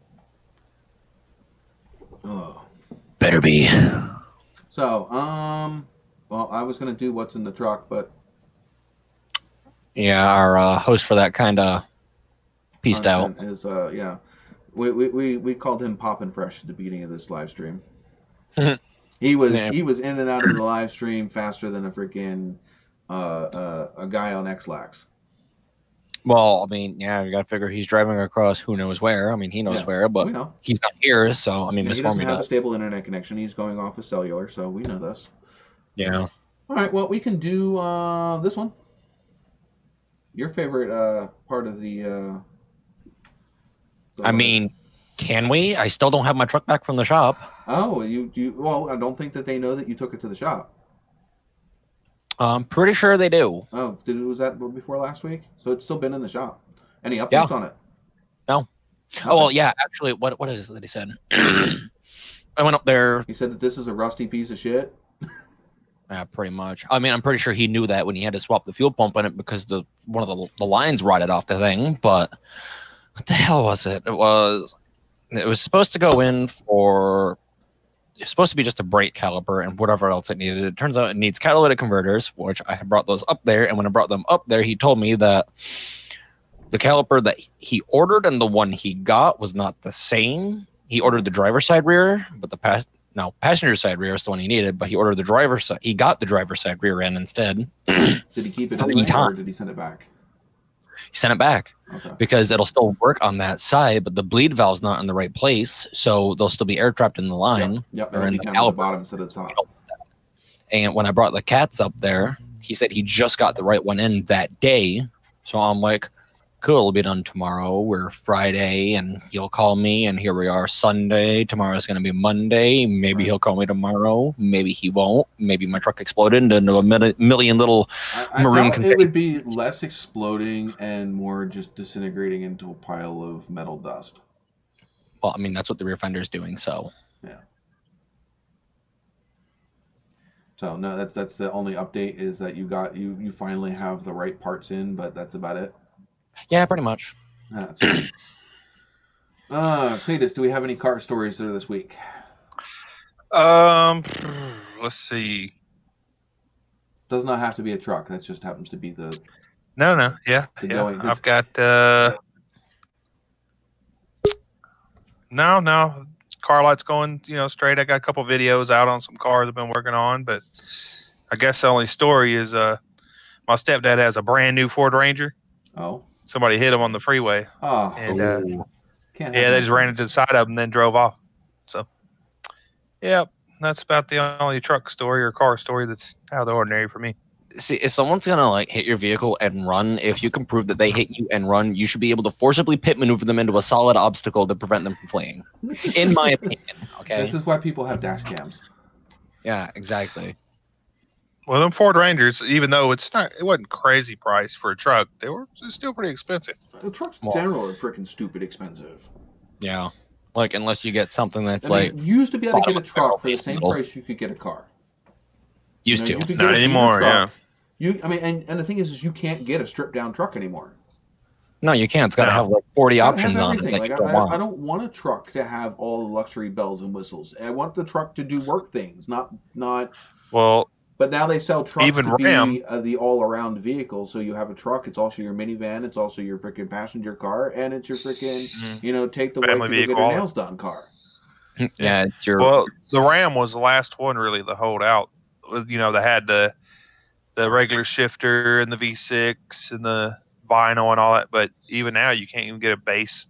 Oh. Better be. So, well, I was going to do what's in the truck, but... Yeah, our host for that kind of pieced out. Is, yeah. We called him Poppin' Fresh at the beginning of this live stream. He was in and out of the live stream faster than a freaking a guy on X-Lax. Well, I mean, yeah, you got to figure he's driving across who knows where. I mean, he knows where, but he's not here, so I mean, he doesn't have a stable internet connection. He's going off of cellular, so we know this. Yeah. All right, well, we can do this one. Your favorite part of the I mean, can we? I still don't have my truck back from the shop. Oh, well, I don't think that they know that you took it to the shop. I'm pretty sure they do. Oh, was that before last week? So it's still been in the shop. Any updates on it? No. Nothing. Oh, well, yeah, actually, what is it that he said? I went up there. He said that this is a rusty piece of shit. Yeah, pretty much. I mean, I'm pretty sure he knew that when he had to swap the fuel pump in it because one of the lines rotted off the thing. But what the hell was it? It was supposed to go in for... It's supposed to be just a brake caliper and whatever else it needed. It turns out it needs catalytic converters, which I had brought those up there. And when I brought them up there, he told me that the caliper that he ordered and the one he got was not the same. He ordered the driver's side rear, but passenger side rear is the one he needed. But he ordered the driver's side. He got the driver's side rear end instead. Did he keep it anyway, or did he send it back? He sent it back because it'll still work on that side, but the bleed valve's not in the right place, so they'll still be air trapped in the line. Yep. Or in the caliper. The bottom instead of the top. And when I brought the cats up there, he said he just got the right one in that day. So I'm like, cool, it'll be done tomorrow. We're Friday, and he'll call me, and here we are Sunday. Tomorrow's going to be Monday. Maybe he'll call me tomorrow. Maybe he won't. Maybe my truck exploded into a million little maroon config. It would be less exploding and more just disintegrating into a pile of metal dust. Well, I mean, that's what the rear fender's doing, so. Yeah. So, no, that's the only update is that you finally have the right parts in, but that's about it. Yeah, pretty much. That's right. Cletus, do we have any car stories there this week? Let's see. Does not have to be a truck. That just happens to be the. No. Yeah. Going. I've got. No. Car light's going, straight. I got a couple videos out on some cars I've been working on, but I guess the only story is my stepdad has a brand new Ford Ranger. Oh. Somebody hit him on the freeway. Oh. And they just ran into the side of him and then drove off. So, yeah, that's about the only truck story or car story that's out of the ordinary for me. See, if someone's gonna hit your vehicle and run, if you can prove that they hit you and run, you should be able to forcibly pit maneuver them into a solid obstacle to prevent them from fleeing. In my opinion, okay. This is why people have dash cams. Yeah, exactly. Well, them Ford Rangers, even though it wasn't crazy price for a truck, they were still pretty expensive. The trucks in general are freaking stupid expensive. Yeah, unless you get something that's you used to be able to get a truck for the same price you could get a car. Used to, not anymore. Yeah. And the thing is you can't get a stripped down truck anymore. No, you can't. It's got to have 40 options on it. I don't want a truck to have all the luxury bells and whistles. I want the truck to do work things, not. Well. But now they sell trucks even to Ram, be the all-around vehicle. So you have a truck. It's also your minivan. It's also your freaking passenger car, and it's your freaking take the wife to go get her nails done car. Yeah, it's your. Well, the Ram was the last one really to hold out. They had the regular shifter and the V6 and the vinyl and all that, but even now you can't even get a base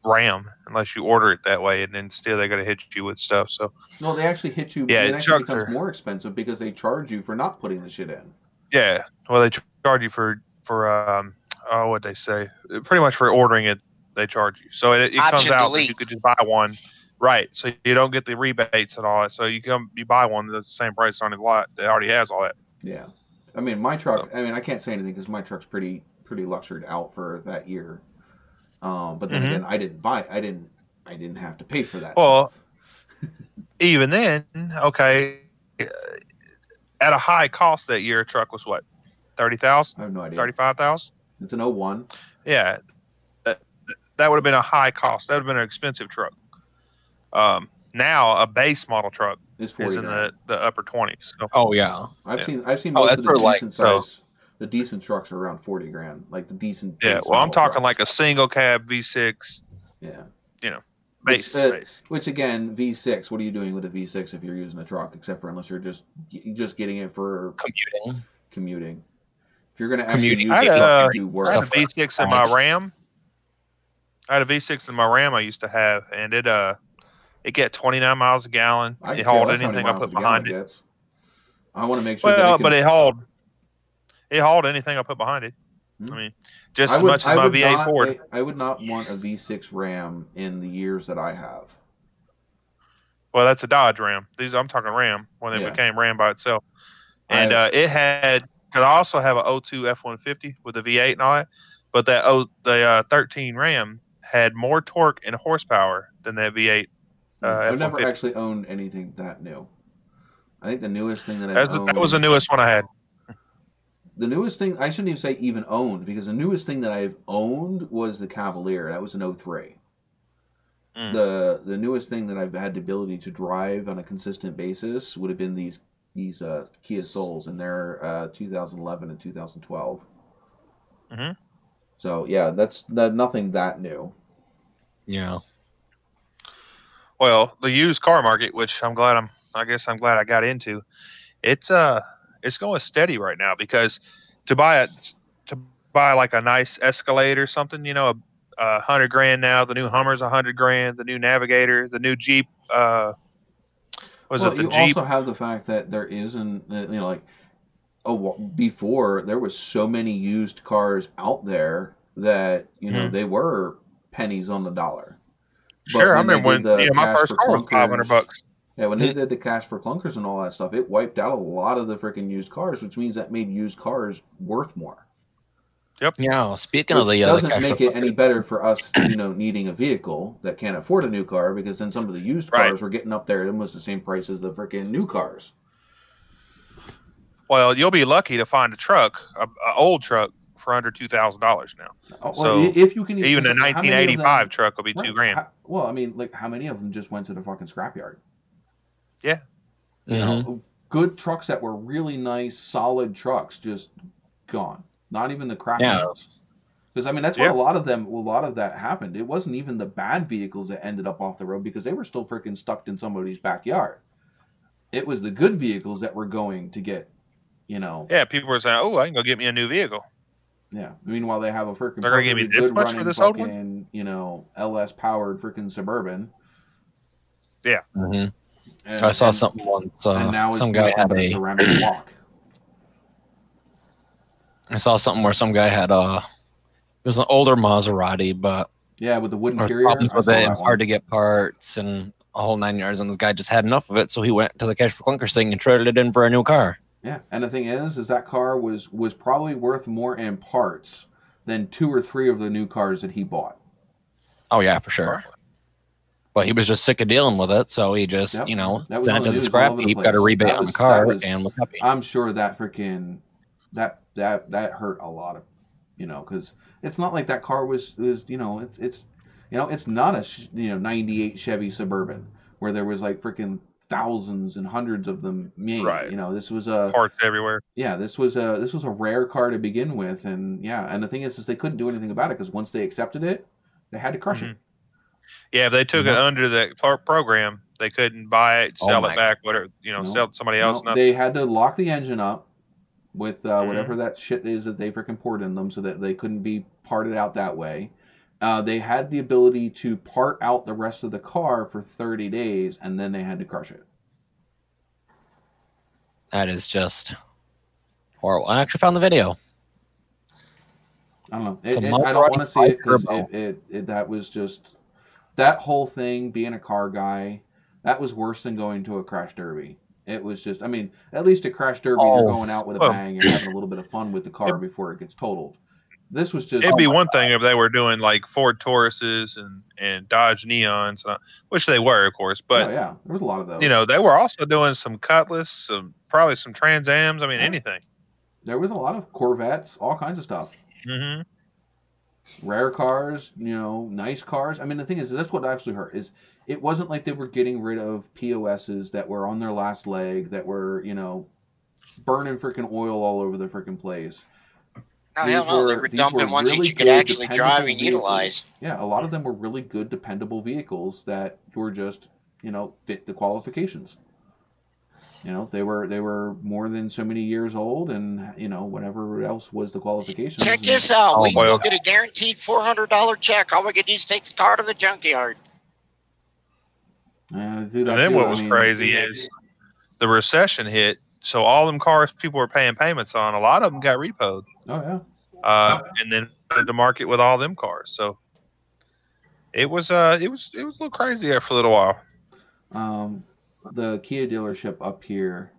Ram unless you order it that way, and then still they're going to hit you with stuff. So no, they actually hit you. Yeah, it actually becomes more expensive because they charge you for not putting the shit in. Yeah, well, they charge you for what they say, pretty much for ordering it. They charge you, so it comes out that you could just buy one, right? So you don't get the rebates and all that. So you buy one that's the same price on the lot that already has all that. Yeah, I mean my truck. I can't say anything because my truck's pretty luxured out for that year. But then again, I didn't have to pay for that. Well, even then, okay, at a high cost that year, a truck was what, 30,000? I have no idea. 35,000. It's an 01. Yeah, that would have been a high cost. That would have been an expensive truck. Now a base model truck is in the upper 20s. So. Oh yeah, I've seen most of the decent size. The decent trucks are around 40 grand, like the decent. Yeah, well, I'm talking trucks. Like a single cab V6. Yeah. Base. Which again, V6. What are you doing with a V6 if you're using a truck, except for unless you're just getting it for commuting. If you're going to actually use it to do work. I had a V6 in my Ram. I had a V6 in my Ram I used to have, and it get 29 miles a gallon. It hauled anything I put behind it. I want to make sure. Well, but it hauled anything I put behind it. I mean, just as much as my V8 Ford. I would not want a V6 Ram in the years that I have. Well, that's a Dodge Ram. I'm talking Ram when they became Ram by itself. And it had, because I also have an 02 F-150 with a V8 and all that, but the 13 Ram had more torque and horsepower than that V8. I've never actually owned anything that new. I think the newest thing that I owned... That was the newest one I had. The newest thing, I shouldn't even say even owned, because the newest thing that I've owned was the Cavalier. That was an 03. The newest thing that I've had the ability to drive on a consistent basis would have been these Kia Souls, and they're 2011 and 2012. So yeah, that's nothing that new. Yeah. Well, the used car market, which I'm glad I got into, it's going steady right now, because to buy like a nice Escalade or something, $100,000 now. The new Hummer's $100,000. The new Navigator, the new Jeep. You also have the fact that there isn't, before there was so many used cars out there that they were pennies on the dollar. Sure, I remember when my first car was $500. Yeah, when they did the cash for clunkers and all that stuff, it wiped out a lot of the freaking used cars, which means that made used cars worth more. Yep. Yeah. Speaking of the doesn't make it any better for us, needing a vehicle that can't afford a new car, because then some of the used cars were getting up there at almost the same price as the freaking new cars. Well, you'll be lucky to find a truck, an old truck for under $2,000 now. Well, So if you can even a how many of 1985 them- truck will be right, $2,000. Well, I mean, like how many of them just went to the fucking scrapyard? Yeah. You know, good trucks that were really nice, solid trucks, just gone. Not even the crappy ones. Because I mean, that's what a lot of that happened. It wasn't even the bad vehicles that ended up off the road because they were still freaking stuck in somebody's backyard. It was the good vehicles that were going to get, you know. Yeah, people were saying, "Oh, I can go get me a new vehicle." Yeah. Meanwhile, they have a freaking They're gonna give me this good much running for this old one? fucking, you know, LS powered freaking Suburban. Yeah. Mm-hmm. And, I saw something once. and now some it's guy nothing had but a a. ceramic block. I saw something where some guy had it was an older Maserati, but Yeah, with the wooden there was interior. problems I with saw it. that It was one. hard to get parts and a whole 9 yards. And this guy just had enough of it, so he went to the cash for clunkers thing and traded it in for a new car. Yeah, and the thing is that car was probably worth more in parts than 2 or 3 of the new cars that he bought. Oh yeah, for sure. But he was just sick of dealing with it, so he just, Yep. you know, That was sent on it the to the news scrap all over the heap, got a place. rebate That on the was- car, that was- and was happy. I'm sure that freaking that hurt a lot of, you know, because it's not like that car was you know it's you know it's not a 98 Chevy Suburban where there was like freaking thousands and hundreds of them made. Right. You know, this was a Parts everywhere. yeah, this was a rare car to begin with, and yeah, and the thing is they couldn't do anything about it because once they accepted it, they had to crush it. Yeah, if they took it under the program, they couldn't buy it, sell it back, whatever, you know, No. sell it to somebody else. No, they had to lock the engine up with whatever that shit is that they freaking poured in them so that they couldn't be parted out that way. They had the ability to part out the rest of the car for 30 days, and then they had to crush it. That is just horrible. I actually found the video. I don't know. It's a I don't want to see it because Turbo. that was just that whole thing. Being a car guy, that was worse than going to a crash derby. It was just, I mean, at least a crash derby, you're going out with a bang, you're having a little bit of fun with the car before it gets totaled. This was just. It'd be one thing if they were doing like Ford Tauruses and Dodge Neons, which they were, of course. But yeah, there was a lot of those. You know, they were also doing some Cutlass, probably some Trans Ams. I mean, anything. There was a lot of Corvettes, all kinds of stuff. Mm-hmm. Rare cars, you know, nice cars. I mean, the thing is, that's what actually hurt. Is it wasn't like they were getting rid of POSs that were on their last leg, that were, you know, burning freaking oil all over the freaking place. No, hell no. They were dumping ones that you could actually drive and utilize. Yeah, a lot of them were really good, dependable vehicles that were just, you know, fit the qualifications. You know, they were more than so many years old, and you know whatever else was the qualifications. Check this out. We can go get a guaranteed $400 check. All we can do is take the car to the junkyard. And then what was crazy is the recession hit, so all them cars people were paying payments on, a lot of them got repoed. Oh yeah. And then started to market with all them cars. So it was a little crazy there for a little while. The Kia dealership up here.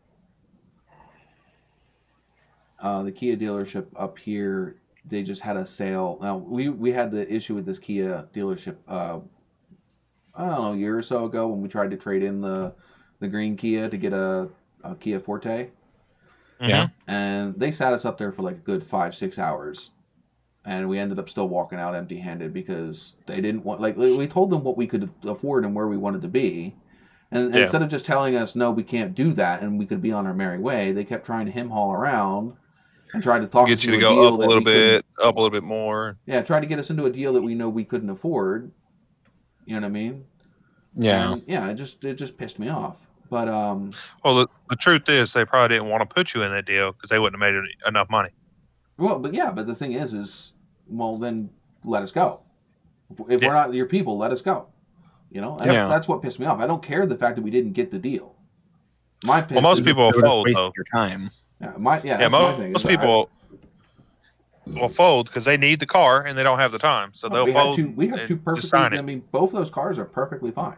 They just had a sale. Now we had the issue with this Kia dealership. I don't know, a year or so ago when we tried to trade in the green Kia to get a Kia Forte. Yeah. And they sat us up there for like a good 5-6 hours. And we ended up still walking out empty-handed because they didn't want, like, we told them what we could afford and where we wanted to be. And instead of just telling us, no, we can't do that and we could be on our merry way, they kept trying to hem-haul around and tried to talk get us you to into go a deal up a little bit more. Yeah, tried to get us into a deal that we know we couldn't afford. You know what I mean? Yeah. And yeah, it just pissed me off. But well, the truth is they probably didn't want to put you in that deal because they wouldn't have made enough money. Well, but the thing is, well, then let us go. If we're not your people, let us go. You know, that's what pissed me off. I don't care the fact that we didn't get the deal. Most people will fold though. Your time. Most people will fold because they need the car and they don't have the time, so they'll fold. We have two perfectly. I mean, both those cars are perfectly fine.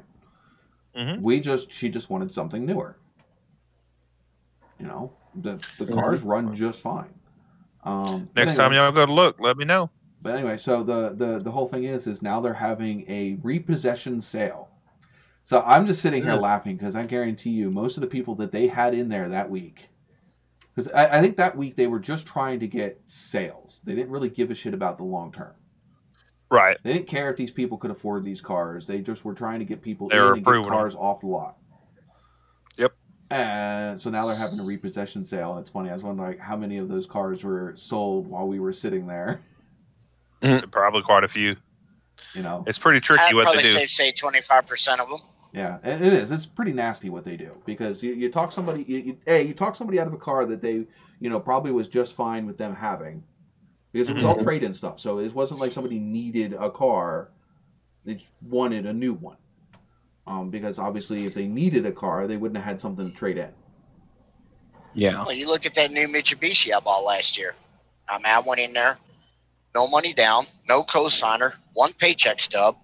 Mm-hmm. She just wanted something newer. You know, the cars run just fine. Next time y'all go to look, let me know. But anyway, so the whole thing is now they're having a repossession sale. So I'm just sitting here laughing because I guarantee you most of the people that they had in there that week Because I think that week they were just trying to get sales. They didn't really give a shit about the long term. Right. They didn't care if these people could afford these cars. They just were trying to get people They in were and get approving them. cars off the lot. Yep. And so now they're having a repossession sale. And it's funny. I was wondering like, how many of those cars were sold while we were sitting there. Probably quite a few. You know, It's pretty tricky I'd what probably they do. say 25% of them. yeah, it is. It's pretty nasty what they do because you talk somebody, you talk somebody out of a car that they, probably was just fine with them having, because it was all trade-in stuff. So it wasn't like somebody needed a car; they just wanted a new one. Because obviously, if they needed a car, they wouldn't have had something to trade in. Yeah. Well, you look at that new Mitsubishi I bought last year. I mean, I went in there, no money down, no cosigner, one paycheck stub,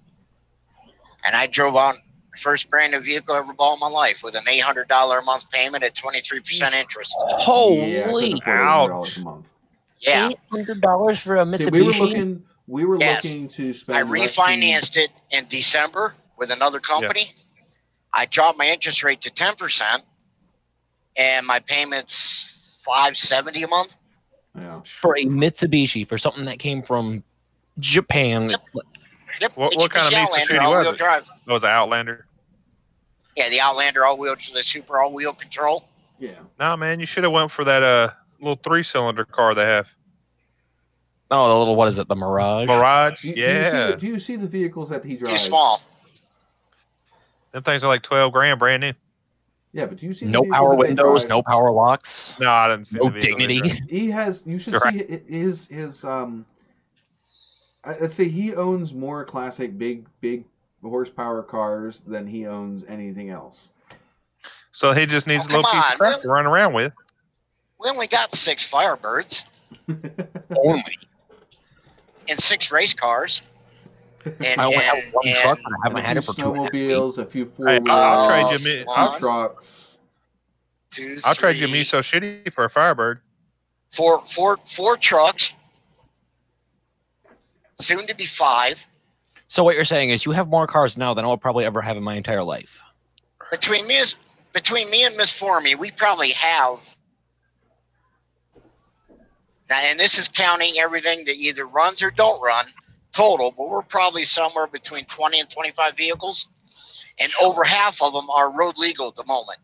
and I drove on the first brand new vehicle I ever bought in my life with an $800 a month payment at 23% interest. Holy! Yeah, I couldn't afford $800 a month. Yeah, $800 for a Mitsubishi. See, we were Yes. looking to I spend. refinanced it in December with another company. I dropped my interest rate to 10%, and my payment's $570 a month. Yeah. For a Mitsubishi, for something that came from Japan. Yep. What kind of Outlander, Mitsubishi all-wheel was it? drive. Oh, the Outlander. Yeah, the Outlander all-wheel, the super all-wheel control. Yeah. No, man, you should have went for that little 3-cylinder car they have. Oh, the little, what is it? The Mirage? Mirage. Do you see the vehicles that he Too drives? small. Them things are like $12,000 brand new. Yeah, but do you see No the vehicles power that they windows, drive? no power locks, No, I didn't see no the vehicle they dignity. drive. He has. You should Right. see his. I'd say he owns more classic big horsepower cars than he owns anything else. So he just needs Oh, a little come piece on, of crap man. to run around with. We only got 6 Firebirds Only. and 6 race cars. And, I only have one and- truck, but I And haven't a had few it for 2.5 weeks. snowmobiles, a few four Hey, wheels, I'll trade Oh, you. two one, trucks. 2, I'll trade you 3, me so shitty for a Firebird. four trucks. Soon to be 5. So what you're saying is you have more cars now than I will probably ever have in my entire life. Between me and Miss Formie, we probably have. Now, and this is counting everything that either runs or don't run total, but we're probably somewhere between 20 and 25 vehicles, and over half of them are road legal at the moment.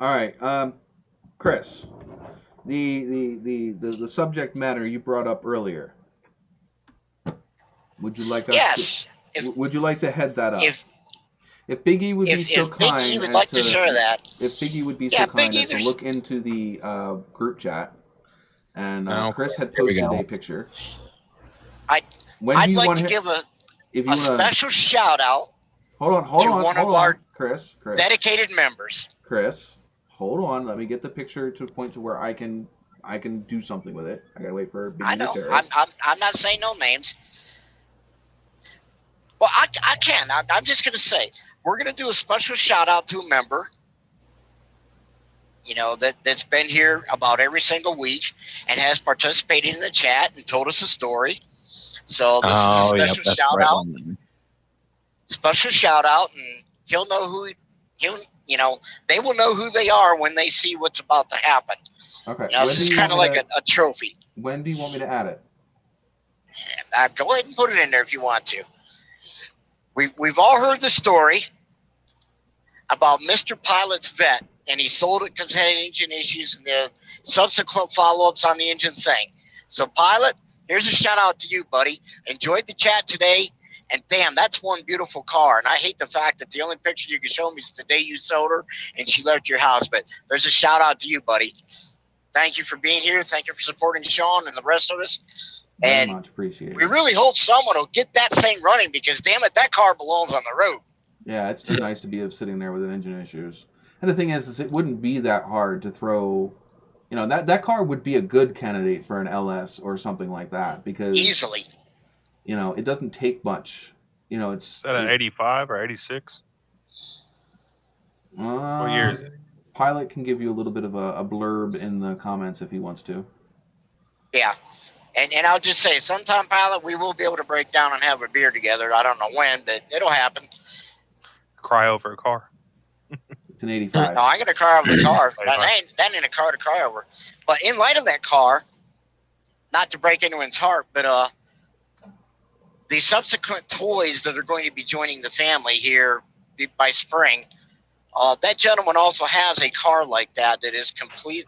All right, Chris, the subject matter you brought up earlier. Would you like us? Yes. Would you like to head that up? If Biggie would be so kind, Biggie would like to share that. If Biggie would be so Yeah, kind Biggie, as to there's- look into the group chat, and Okay, Chris had here we posted go. a picture. I'd like to give a if you wanna, special shout out hold on, one of our Chris, dedicated members. Chris, hold on. Let me get the picture to a point to where I can do something with it. I gotta wait for Biggie I know. to share it. I'm not saying no names. Well, I can. I'm just going to say we're going to do a special shout out to a member. That's been here about every single week and has participated in the chat and told us a story. So this is a special that's shout right out. on then. Special shout out, and he'll know who. They will know who they are when they see what's about to happen. Okay. Now, this is kind of like a trophy. When do you want me to add it? Go ahead and put it in there if you want to. We've all heard the story about Mr. Pilot's vet, and he sold it because it had engine issues and the subsequent follow-ups on the engine thing. So, Pilot, here's a shout-out to you, buddy. Enjoyed the chat today, and damn, that's one beautiful car. And I hate the fact that the only picture you can show me is the day you sold her and she left your house. But there's a shout-out to you, buddy. Thank you for being here. Thank you for supporting Sean and the rest of us. Very And much appreciated. we really hope someone will get that thing running because, damn it, that car belongs on the road. Yeah, it's too nice to be sitting there with an engine issues. And the thing is it wouldn't be that hard to throw. That car would be a good candidate for an LS or something like that because Easily. It doesn't take much. It's Is that an 85 or 86? What year is it? Pilot can give you a little bit of a blurb in the comments if he wants to. Yeah. And I'll just say, sometime, Pilot, we will be able to break down and have a beer together. I don't know when, but it'll happen. Cry over a car. It's an 85. No, I got a car over the car. that ain't a car to car over. But in light of that car, not to break anyone's heart, but the subsequent toys that are going to be joining the family here by spring, that gentleman also has a car like that is complete.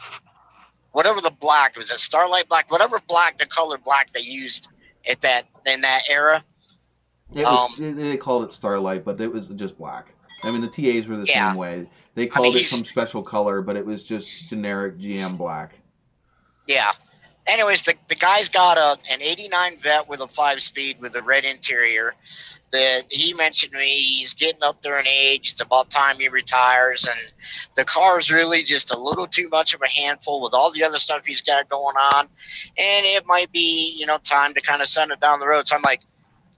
Whatever the black was, a Starlight black, whatever black, the color black they used in that era. They called it Starlight, but it was just black. I mean, the TAs were the same way. They called it some special color, but it was just generic GM black. Yeah. Anyways, the guy's got an 89 Vet with a 5-speed with a red interior that he mentioned to me. He's getting up there in age. It's about time he retires. And the car is really just a little too much of a handful with all the other stuff he's got going on. And it might be, time to kind of send it down the road. So I'm like,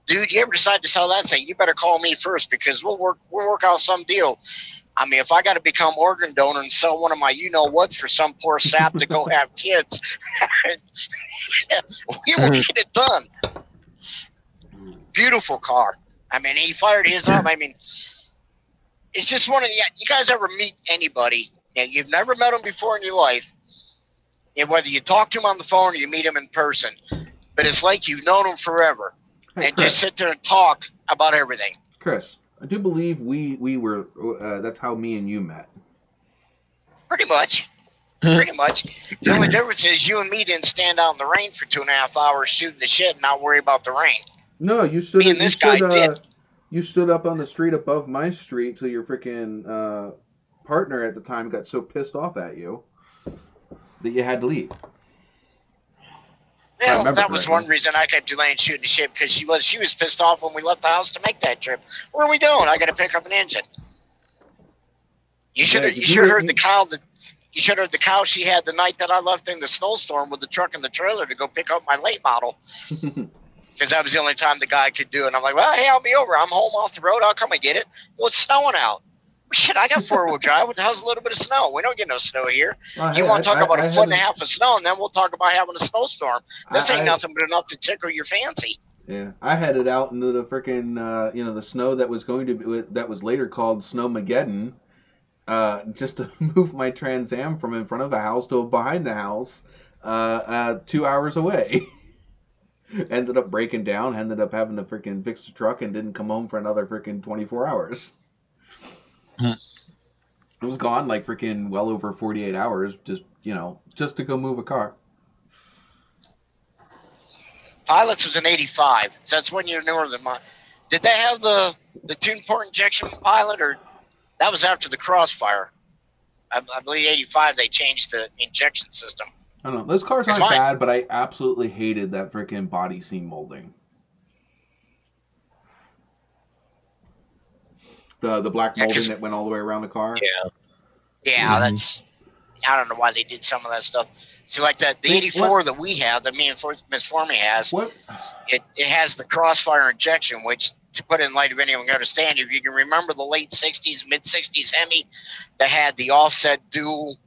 dude, you ever decide to sell that thing, you better call me first because we'll work out some deal. I mean, if I got to become organ donor and sell one of my you-know-whats for some poor sap to go have kids, we will get it done. Beautiful car. I mean, he fired his up. I mean, it's just one of the, you guys ever meet anybody and you've never met them before in your life, and whether you talk to them on the phone or you meet them in person, but it's like you've known them forever. Hey, and Chris, just sit there and talk about everything. Chris, I do believe we were, that's how me and you met. Pretty much. Pretty much. The only difference is you and me didn't stand out in the rain for 2.5 hours shooting the shit and not worry about the rain. No, you stood. Me and this guy did. You stood up on the street above my street till your freaking partner at the time got so pissed off at you that you had to leave. Well, that was one reason I kept delaying shooting the shit because she was pissed off when we left the house to make that trip. What are we doing? I got to pick up an engine. You should have heard the cow. You should have heard the cow she had the night that I left in the snowstorm with the truck and the trailer to go pick up my late model. Because that was the only time the guy could do it. And I'm like, well, hey, I'll be over. I'm home off the road. I'll come and get it. Well, it's snowing out. Shit, I got 4-wheel drive. What the hell's a little bit of snow? We don't get no snow here. You want to talk about a foot and a half of snow, and then we'll talk about having a snowstorm. This ain't nothing but enough to tickle your fancy. Yeah, I headed out into the freaking, the snow that was that was later called Snowmageddon, just to move my Trans Am from in front of a house to behind the house, 2 hours away. Ended up breaking down, ended up having to freaking fix the truck, and didn't come home for another freaking 24 hours. It was gone like freaking well over 48 hours, just to go move a car. Pilots was an 85. So that's 1 year newer than mine. Did they have the tune port injection Pilot, or that was after the Crossfire? I believe 85 they changed the injection system. I don't know. Those cars aren't bad, but I absolutely hated that freaking body seam molding. The black molding that went all the way around the car. Yeah, that's. I don't know why they did some of that stuff. See, like the 84 that we have, that me and Miss Formie has, it has the Crossfire injection, which, to put it in light of anyone can understand, if you can remember the late 60s, mid-60s Hemi that had the offset dual,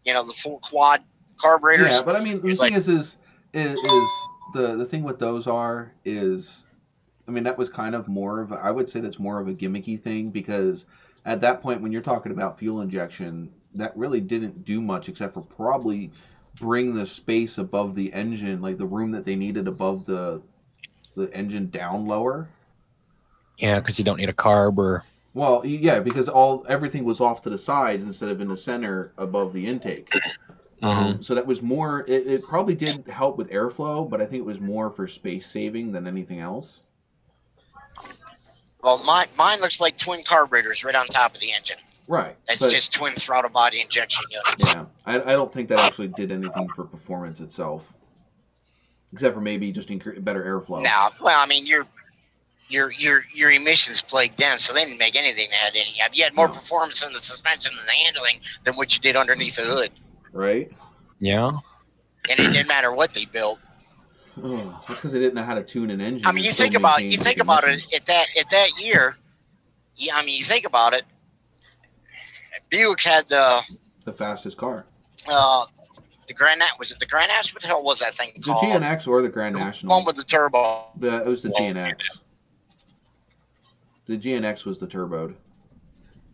the full quad carburetors. Yeah, but I mean, the thing is the thing with those is, I mean, that was kind of more of, I would say that's more of a gimmicky thing, because at that point when you're talking about fuel injection, that really didn't do much except for probably bring the space above the engine, like the room that they needed above the engine down lower. Yeah, because you don't need a carb or... Well, yeah, because everything was off to the sides instead of in the center above the intake. So that was more, it probably did help with airflow, but I think it was more for space saving than anything else. Well, mine looks like twin carburetors right on top of the engine. Right. That's just twin throttle body injection units. Yeah, I don't think that actually did anything for performance itself, except for maybe just better airflow. No, well, I mean, your emissions plagued them, so they didn't make anything that had any. You had more performance in the suspension and the handling than what you did underneath the hood. Right. Yeah. And it didn't matter what they built. Oh, that's because they didn't know how to tune an engine. I mean, you think about it at that year. Yeah, I mean, you think about it. Buick had the fastest car. The Grand was it the Grand National? What the hell was that thing called? The GNX or the Grand National? One with the turbo. It was the GNX. The GNX was the turboed.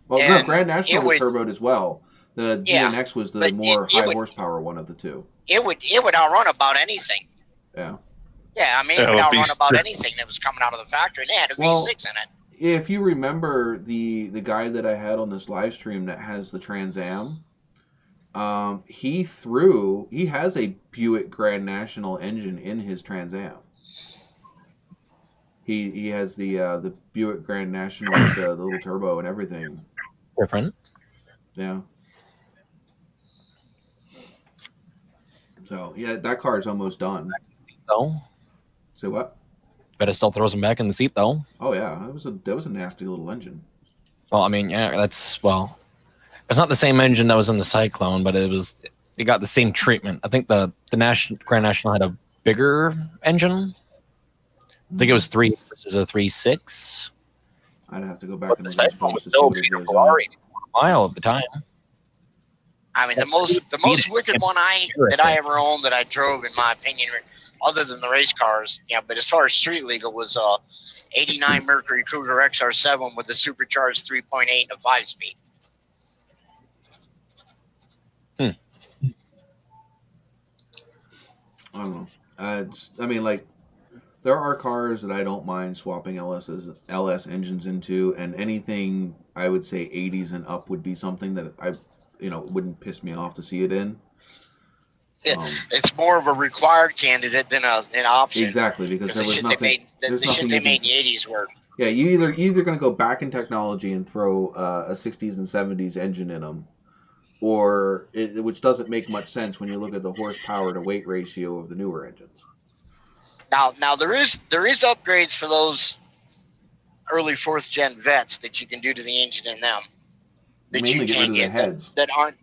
Well, no, And Grand National it was would, turboed as well. The yeah, GNX was the but more high horsepower one of the two. it would outrun about anything. Yeah. Yeah, I mean, it Yeah, would with outrun these about three- anything that was coming out of the factory, and it had a Well, V6 in it. if you remember the guy that I had on this live stream that has the Trans Am, he has a Buick Grand National engine in his Trans Am. He has the Buick Grand National with the little turbo and everything. Different. Yeah. So yeah, that car is almost done. Though. Say what? But it still throws him back in the seat, though. Oh yeah, that was a nasty little engine. Well, I mean, yeah, it's not the same engine that was in the Cyclone, but it got the same treatment. I think the Grand National had a bigger engine. I think it was 3 versus a 3.6. I'd have to go back But and the look at Cyclone the was page to see still what it Peter goes Ferrari mile of the time. I mean, the most wicked one that I ever owned that I drove, in my opinion, other than the race cars, but as far as street legal, was 89 Mercury Cougar XR7 with the supercharged 3.8 and a 5-speed. I don't know. I mean, like, there are cars that I don't mind swapping LS engines into, and anything I would say 80s and up would be something that wouldn't piss me off to see it in. It's more of a required candidate than an option. Exactly, because there was nothing. The shit they made in the 80s were. Yeah, you're either going to go back in technology and throw a 60s and 70s engine in them, which doesn't make much sense when you look at the horsepower to weight ratio of the newer engines. Now there is upgrades for those early 4th gen vets that you can do to the engine in them. That Mainly you get can rid of the heads. that aren't.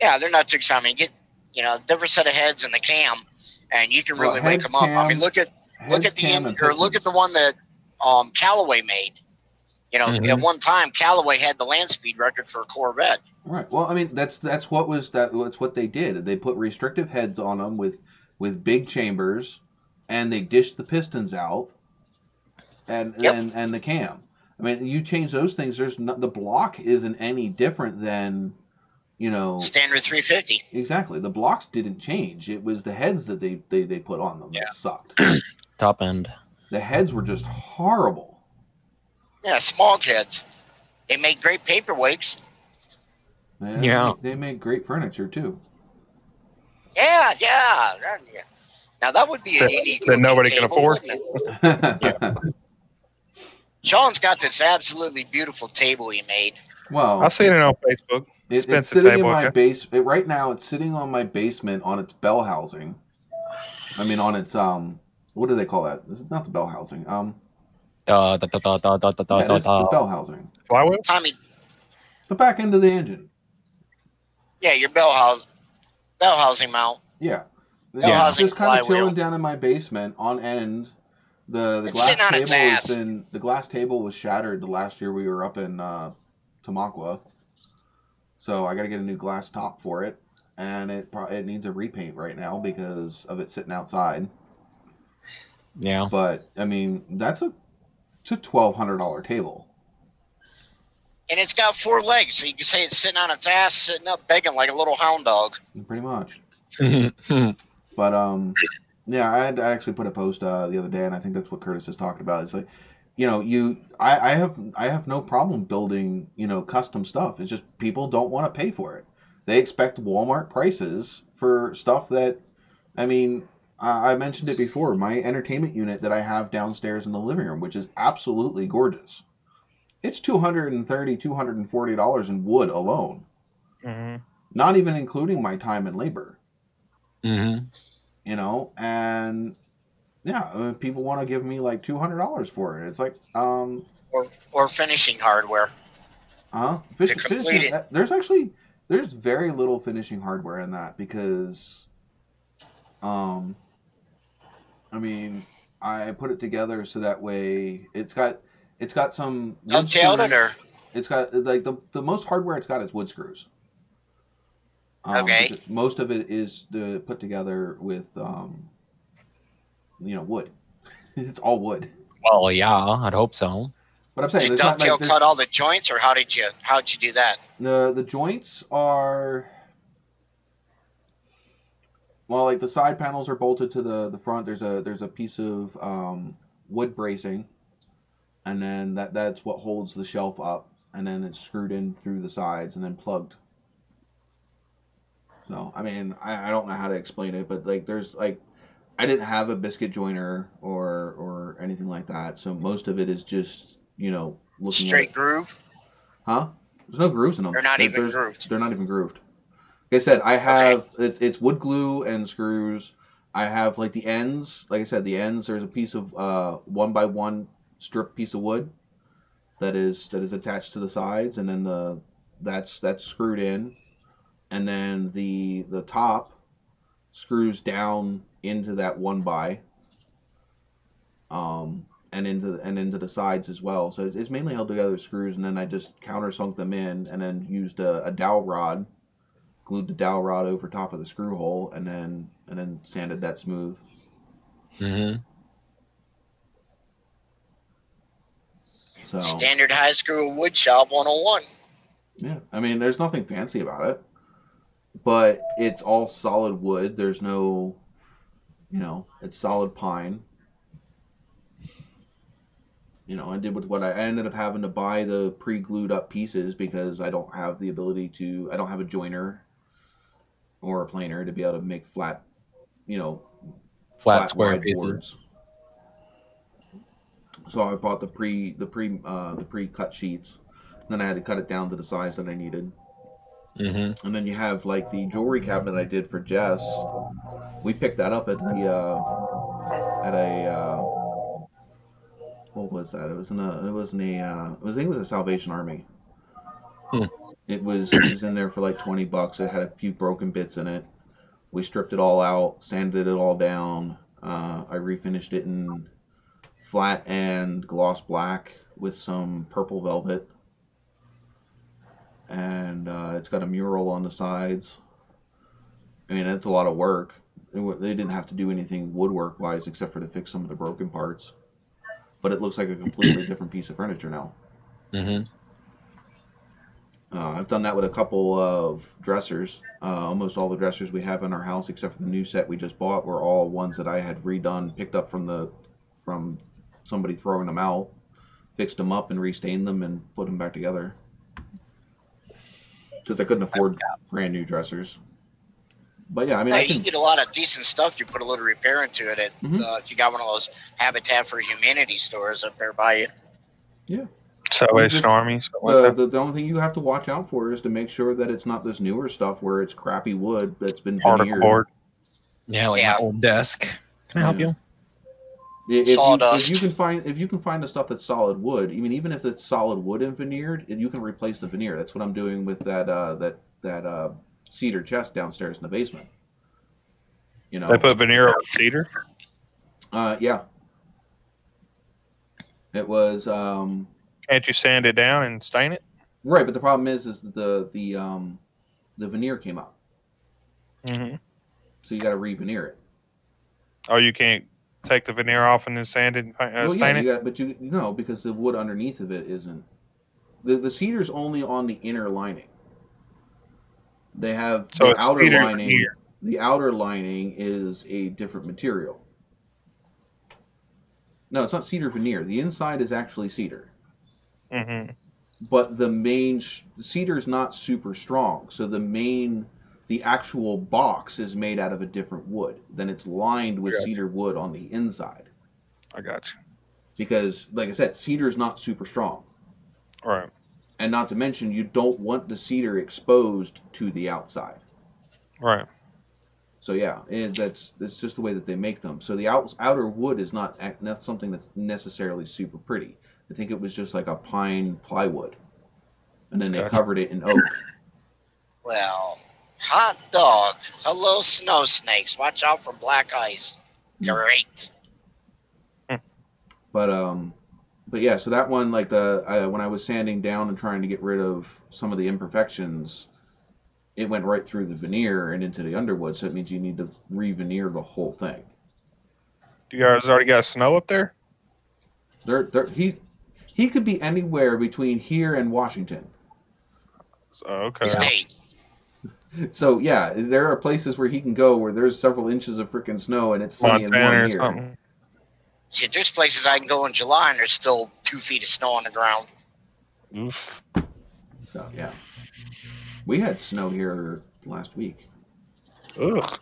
Yeah, they're not too exciting. I mean, get a different set of heads in the cam, and you can really wake them up. I mean, look at the one that Callaway made. At one time, Callaway had the land speed record for a Corvette. Right. Well, I mean, that's what they did. They put restrictive heads on them with big chambers, and they dished the pistons out, and the cam. I mean, you change those things. The block isn't any different than, standard 350. Exactly. The blocks didn't change. It was the heads that they put on them that sucked. Top end. The heads were just horrible. Yeah, small heads. They make great paperweights. Yeah. They make great furniture too. Yeah. Now that would be a unique that nobody can afford. Yeah. Sean's got this absolutely beautiful table he made. Well, I've seen it on Facebook. It's sitting in my basement right now. It's sitting on my basement on its bell housing. I mean, on its what do they call that? This is not the bell housing. The bell housing. Flywheel? Tommy. The back end of the engine. Yeah, your bell housing mount. Yeah. It's just kind of chilling down in my basement on end. The glass table was shattered the last year we were up in Tamaqua. So I got to get a new glass top for it, and it needs a repaint right now because of it sitting outside. Yeah. But I mean, it's a $1,200 table. And it's got 4 legs, so you can say it's sitting on its ass, sitting up, begging like a little hound dog. Pretty much. But yeah, I actually put a post the other day, and I think that's what Curtis has talked about. It's like, I have no problem building, custom stuff. It's just people don't want to pay for it. They expect Walmart prices for stuff that, I mean, I mentioned it before. My entertainment unit that I have downstairs in the living room, which is absolutely gorgeous, it's $230, $240 in wood alone. Mm-hmm. Not even including my time and labor. Mm-hmm. And yeah, people want to give me like $200 for it. It's like, or finishing hardware. Finishing. There's very little finishing hardware in that because, I mean, I put it together so that way it's got some wood Dovetailed screws. it, or it's got like the most hardware it's got is wood screws. Okay. Most of it is put together with wood. It's all wood. Well, yeah, I'd hope so. But I'm saying Did you there's not dovetail like cut all the joints, or how'd you do that? the joints are like the side panels are bolted to the front. There's a piece of wood bracing, and then that's what holds the shelf up, and then it's screwed in through the sides and then plugged. So I mean I don't know how to explain it, but like there's like I didn't have a biscuit joiner or anything like that, so most of it is just looking Straight at groove? huh? There's no grooves in them. They're not even grooved. They're not even grooved. Like I said, I have it's wood glue and screws. I have like the ends. Like I said, the ends. There's a piece of 1x1 strip piece of wood that is attached to the sides, and then that's screwed in, and then the top screws down into that 1x, and into the sides as well. So it's mainly held together with screws, and then I just countersunk them in, and then used a dowel rod, glued the dowel rod over top of the screw hole, and then sanded that smooth. Mm-hmm. So Standard high school wood shop 101. yeah, I mean, there's nothing fancy about it, but it's all solid wood. There's no, it's solid pine. I did with what I ended up having to buy the pre-glued up pieces because I don't have the ability to. I don't have a joiner or a planer to be able to make flat Square wide pieces. boards. So I bought the pre-cut sheets. Then I had to cut it down to the size that I needed. Mm-hmm. And then you have like the jewelry cabinet I did for Jess. We picked that up at what was that? I think it was a Salvation Army. Hmm. It was in there for like $20. It had a few broken bits in it. We stripped it all out, sanded it all down. I refinished it in flat and gloss black with some purple velvet. And it's got a mural on the sides. I mean, it's a lot of work. They didn't have to do anything woodwork-wise except for to fix some of the broken parts. But it looks like a completely different piece of furniture now. Mm-hmm. I've done that with a couple of dressers. Almost all the dressers we have in our house, except for the new set we just bought, were all ones that I had redone, picked up from somebody throwing them out, fixed them up and restained them and put them back together. Because I couldn't afford brand new dressers. But yeah, I mean, you can get a lot of decent stuff. You put a little repair into it. If you got one of those Habitat for Humanity stores up there by you. Yeah. Salvation Army. The only thing you have to watch out for is to make sure that it's not this newer stuff where it's crappy wood that's been particle board. Yeah, like my old desk. Can I help you? If you can find the stuff that's solid wood, I mean, even if it's solid wood and veneered, you can replace the veneer. That's what I'm doing with that cedar chest downstairs in the basement. They put veneer on cedar. Yeah. It was. Can't you sand it down and stain it? Right, but the problem is that the veneer came up. Mm-hmm. So you got to re-veneer it. Oh, you can't take the veneer off and then sand it and stain it? But because the wood underneath of it isn't. The cedar's only on the inner lining. They have the outer lining. Veneer. The outer lining is a different material. No, it's not cedar veneer. The inside is actually cedar. Mm-hmm. But the main cedar is not super strong, so the actual box is made out of a different wood. Then it's lined with cedar wood on the inside. I got you. Because, like I said, cedar is not super strong. Right. And not to mention, you don't want the cedar exposed to the outside. Right. So yeah, that's just the way that they make them. So the outer wood is not something that's necessarily super pretty. I think it was just like a pine plywood, and then they covered it in oak. Well, hot dogs. Hello, snow snakes. Watch out for black ice. Great. But yeah, so that one, like when I was sanding down and trying to get rid of some of the imperfections, it went right through the veneer and into the underwood. So it means you need to re-veneer the whole thing. Do you guys already got snow up there? He could be anywhere between here and Washington. Okay. State. So yeah, there are places where he can go where there's several inches of freaking snow and it's sunny and Montana warm or here. something. See, there's places I can go in July and there's still 2 feet of snow on the ground. Oof. So yeah, we had snow here last week. Ugh.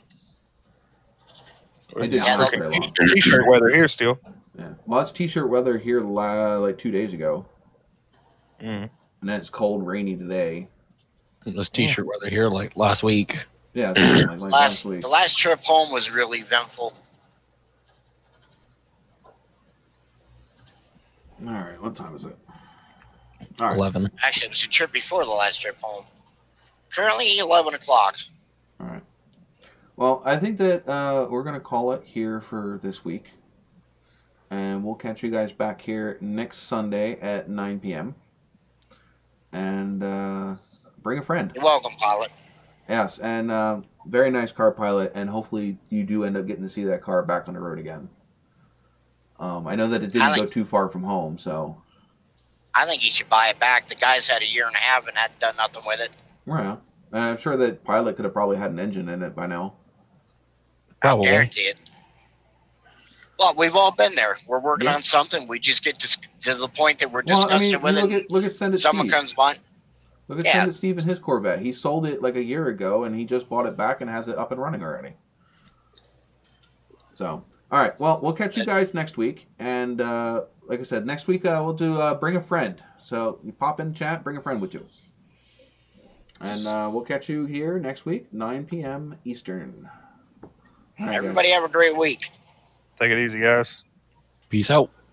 It didn't Yeah, last they'll- very long. T-shirt weather here still. Yeah, well, it's t-shirt weather here like 2 days ago, Mm. and then it's cold, rainy today. It was t-shirt weather here like last week. Yeah, it's like last week. The last trip home was really eventful. All right, what time is it? All right. 11. Actually, it was the trip before the last trip home. Currently 11 o'clock. All right. Well, I think that we're going to call it here for this week. And we'll catch you guys back here next Sunday at 9 p.m. And bring a friend. You're welcome, pilot. Yes, and very nice car, Pilot. And hopefully you do end up getting to see that car back on the road again. I know that it didn't go too far from home, so... I think you should buy it back. The guy's had a year and a half and hadn't done nothing with it. Well, and I'm sure that Pilot could have probably had an engine in it by now. I'll Probably. guarantee it. Well, we've all been there. We're working Yeah. on something. We just get to the point that we're Well, discussing I mean, it with it. look at Send It Someone Steve. comes by. Look at Yeah. Send It Steve and his Corvette. He sold it like a year ago, and he just bought it back and has it up and running already. So, all right. Well, we'll catch you guys next week. And like I said, next week we'll do Bring a Friend. So you pop in chat, bring a friend with you. And we'll catch you here next week, 9 p.m. Eastern. All right, guys. Everybody have a great week. Take it easy, guys. Peace out.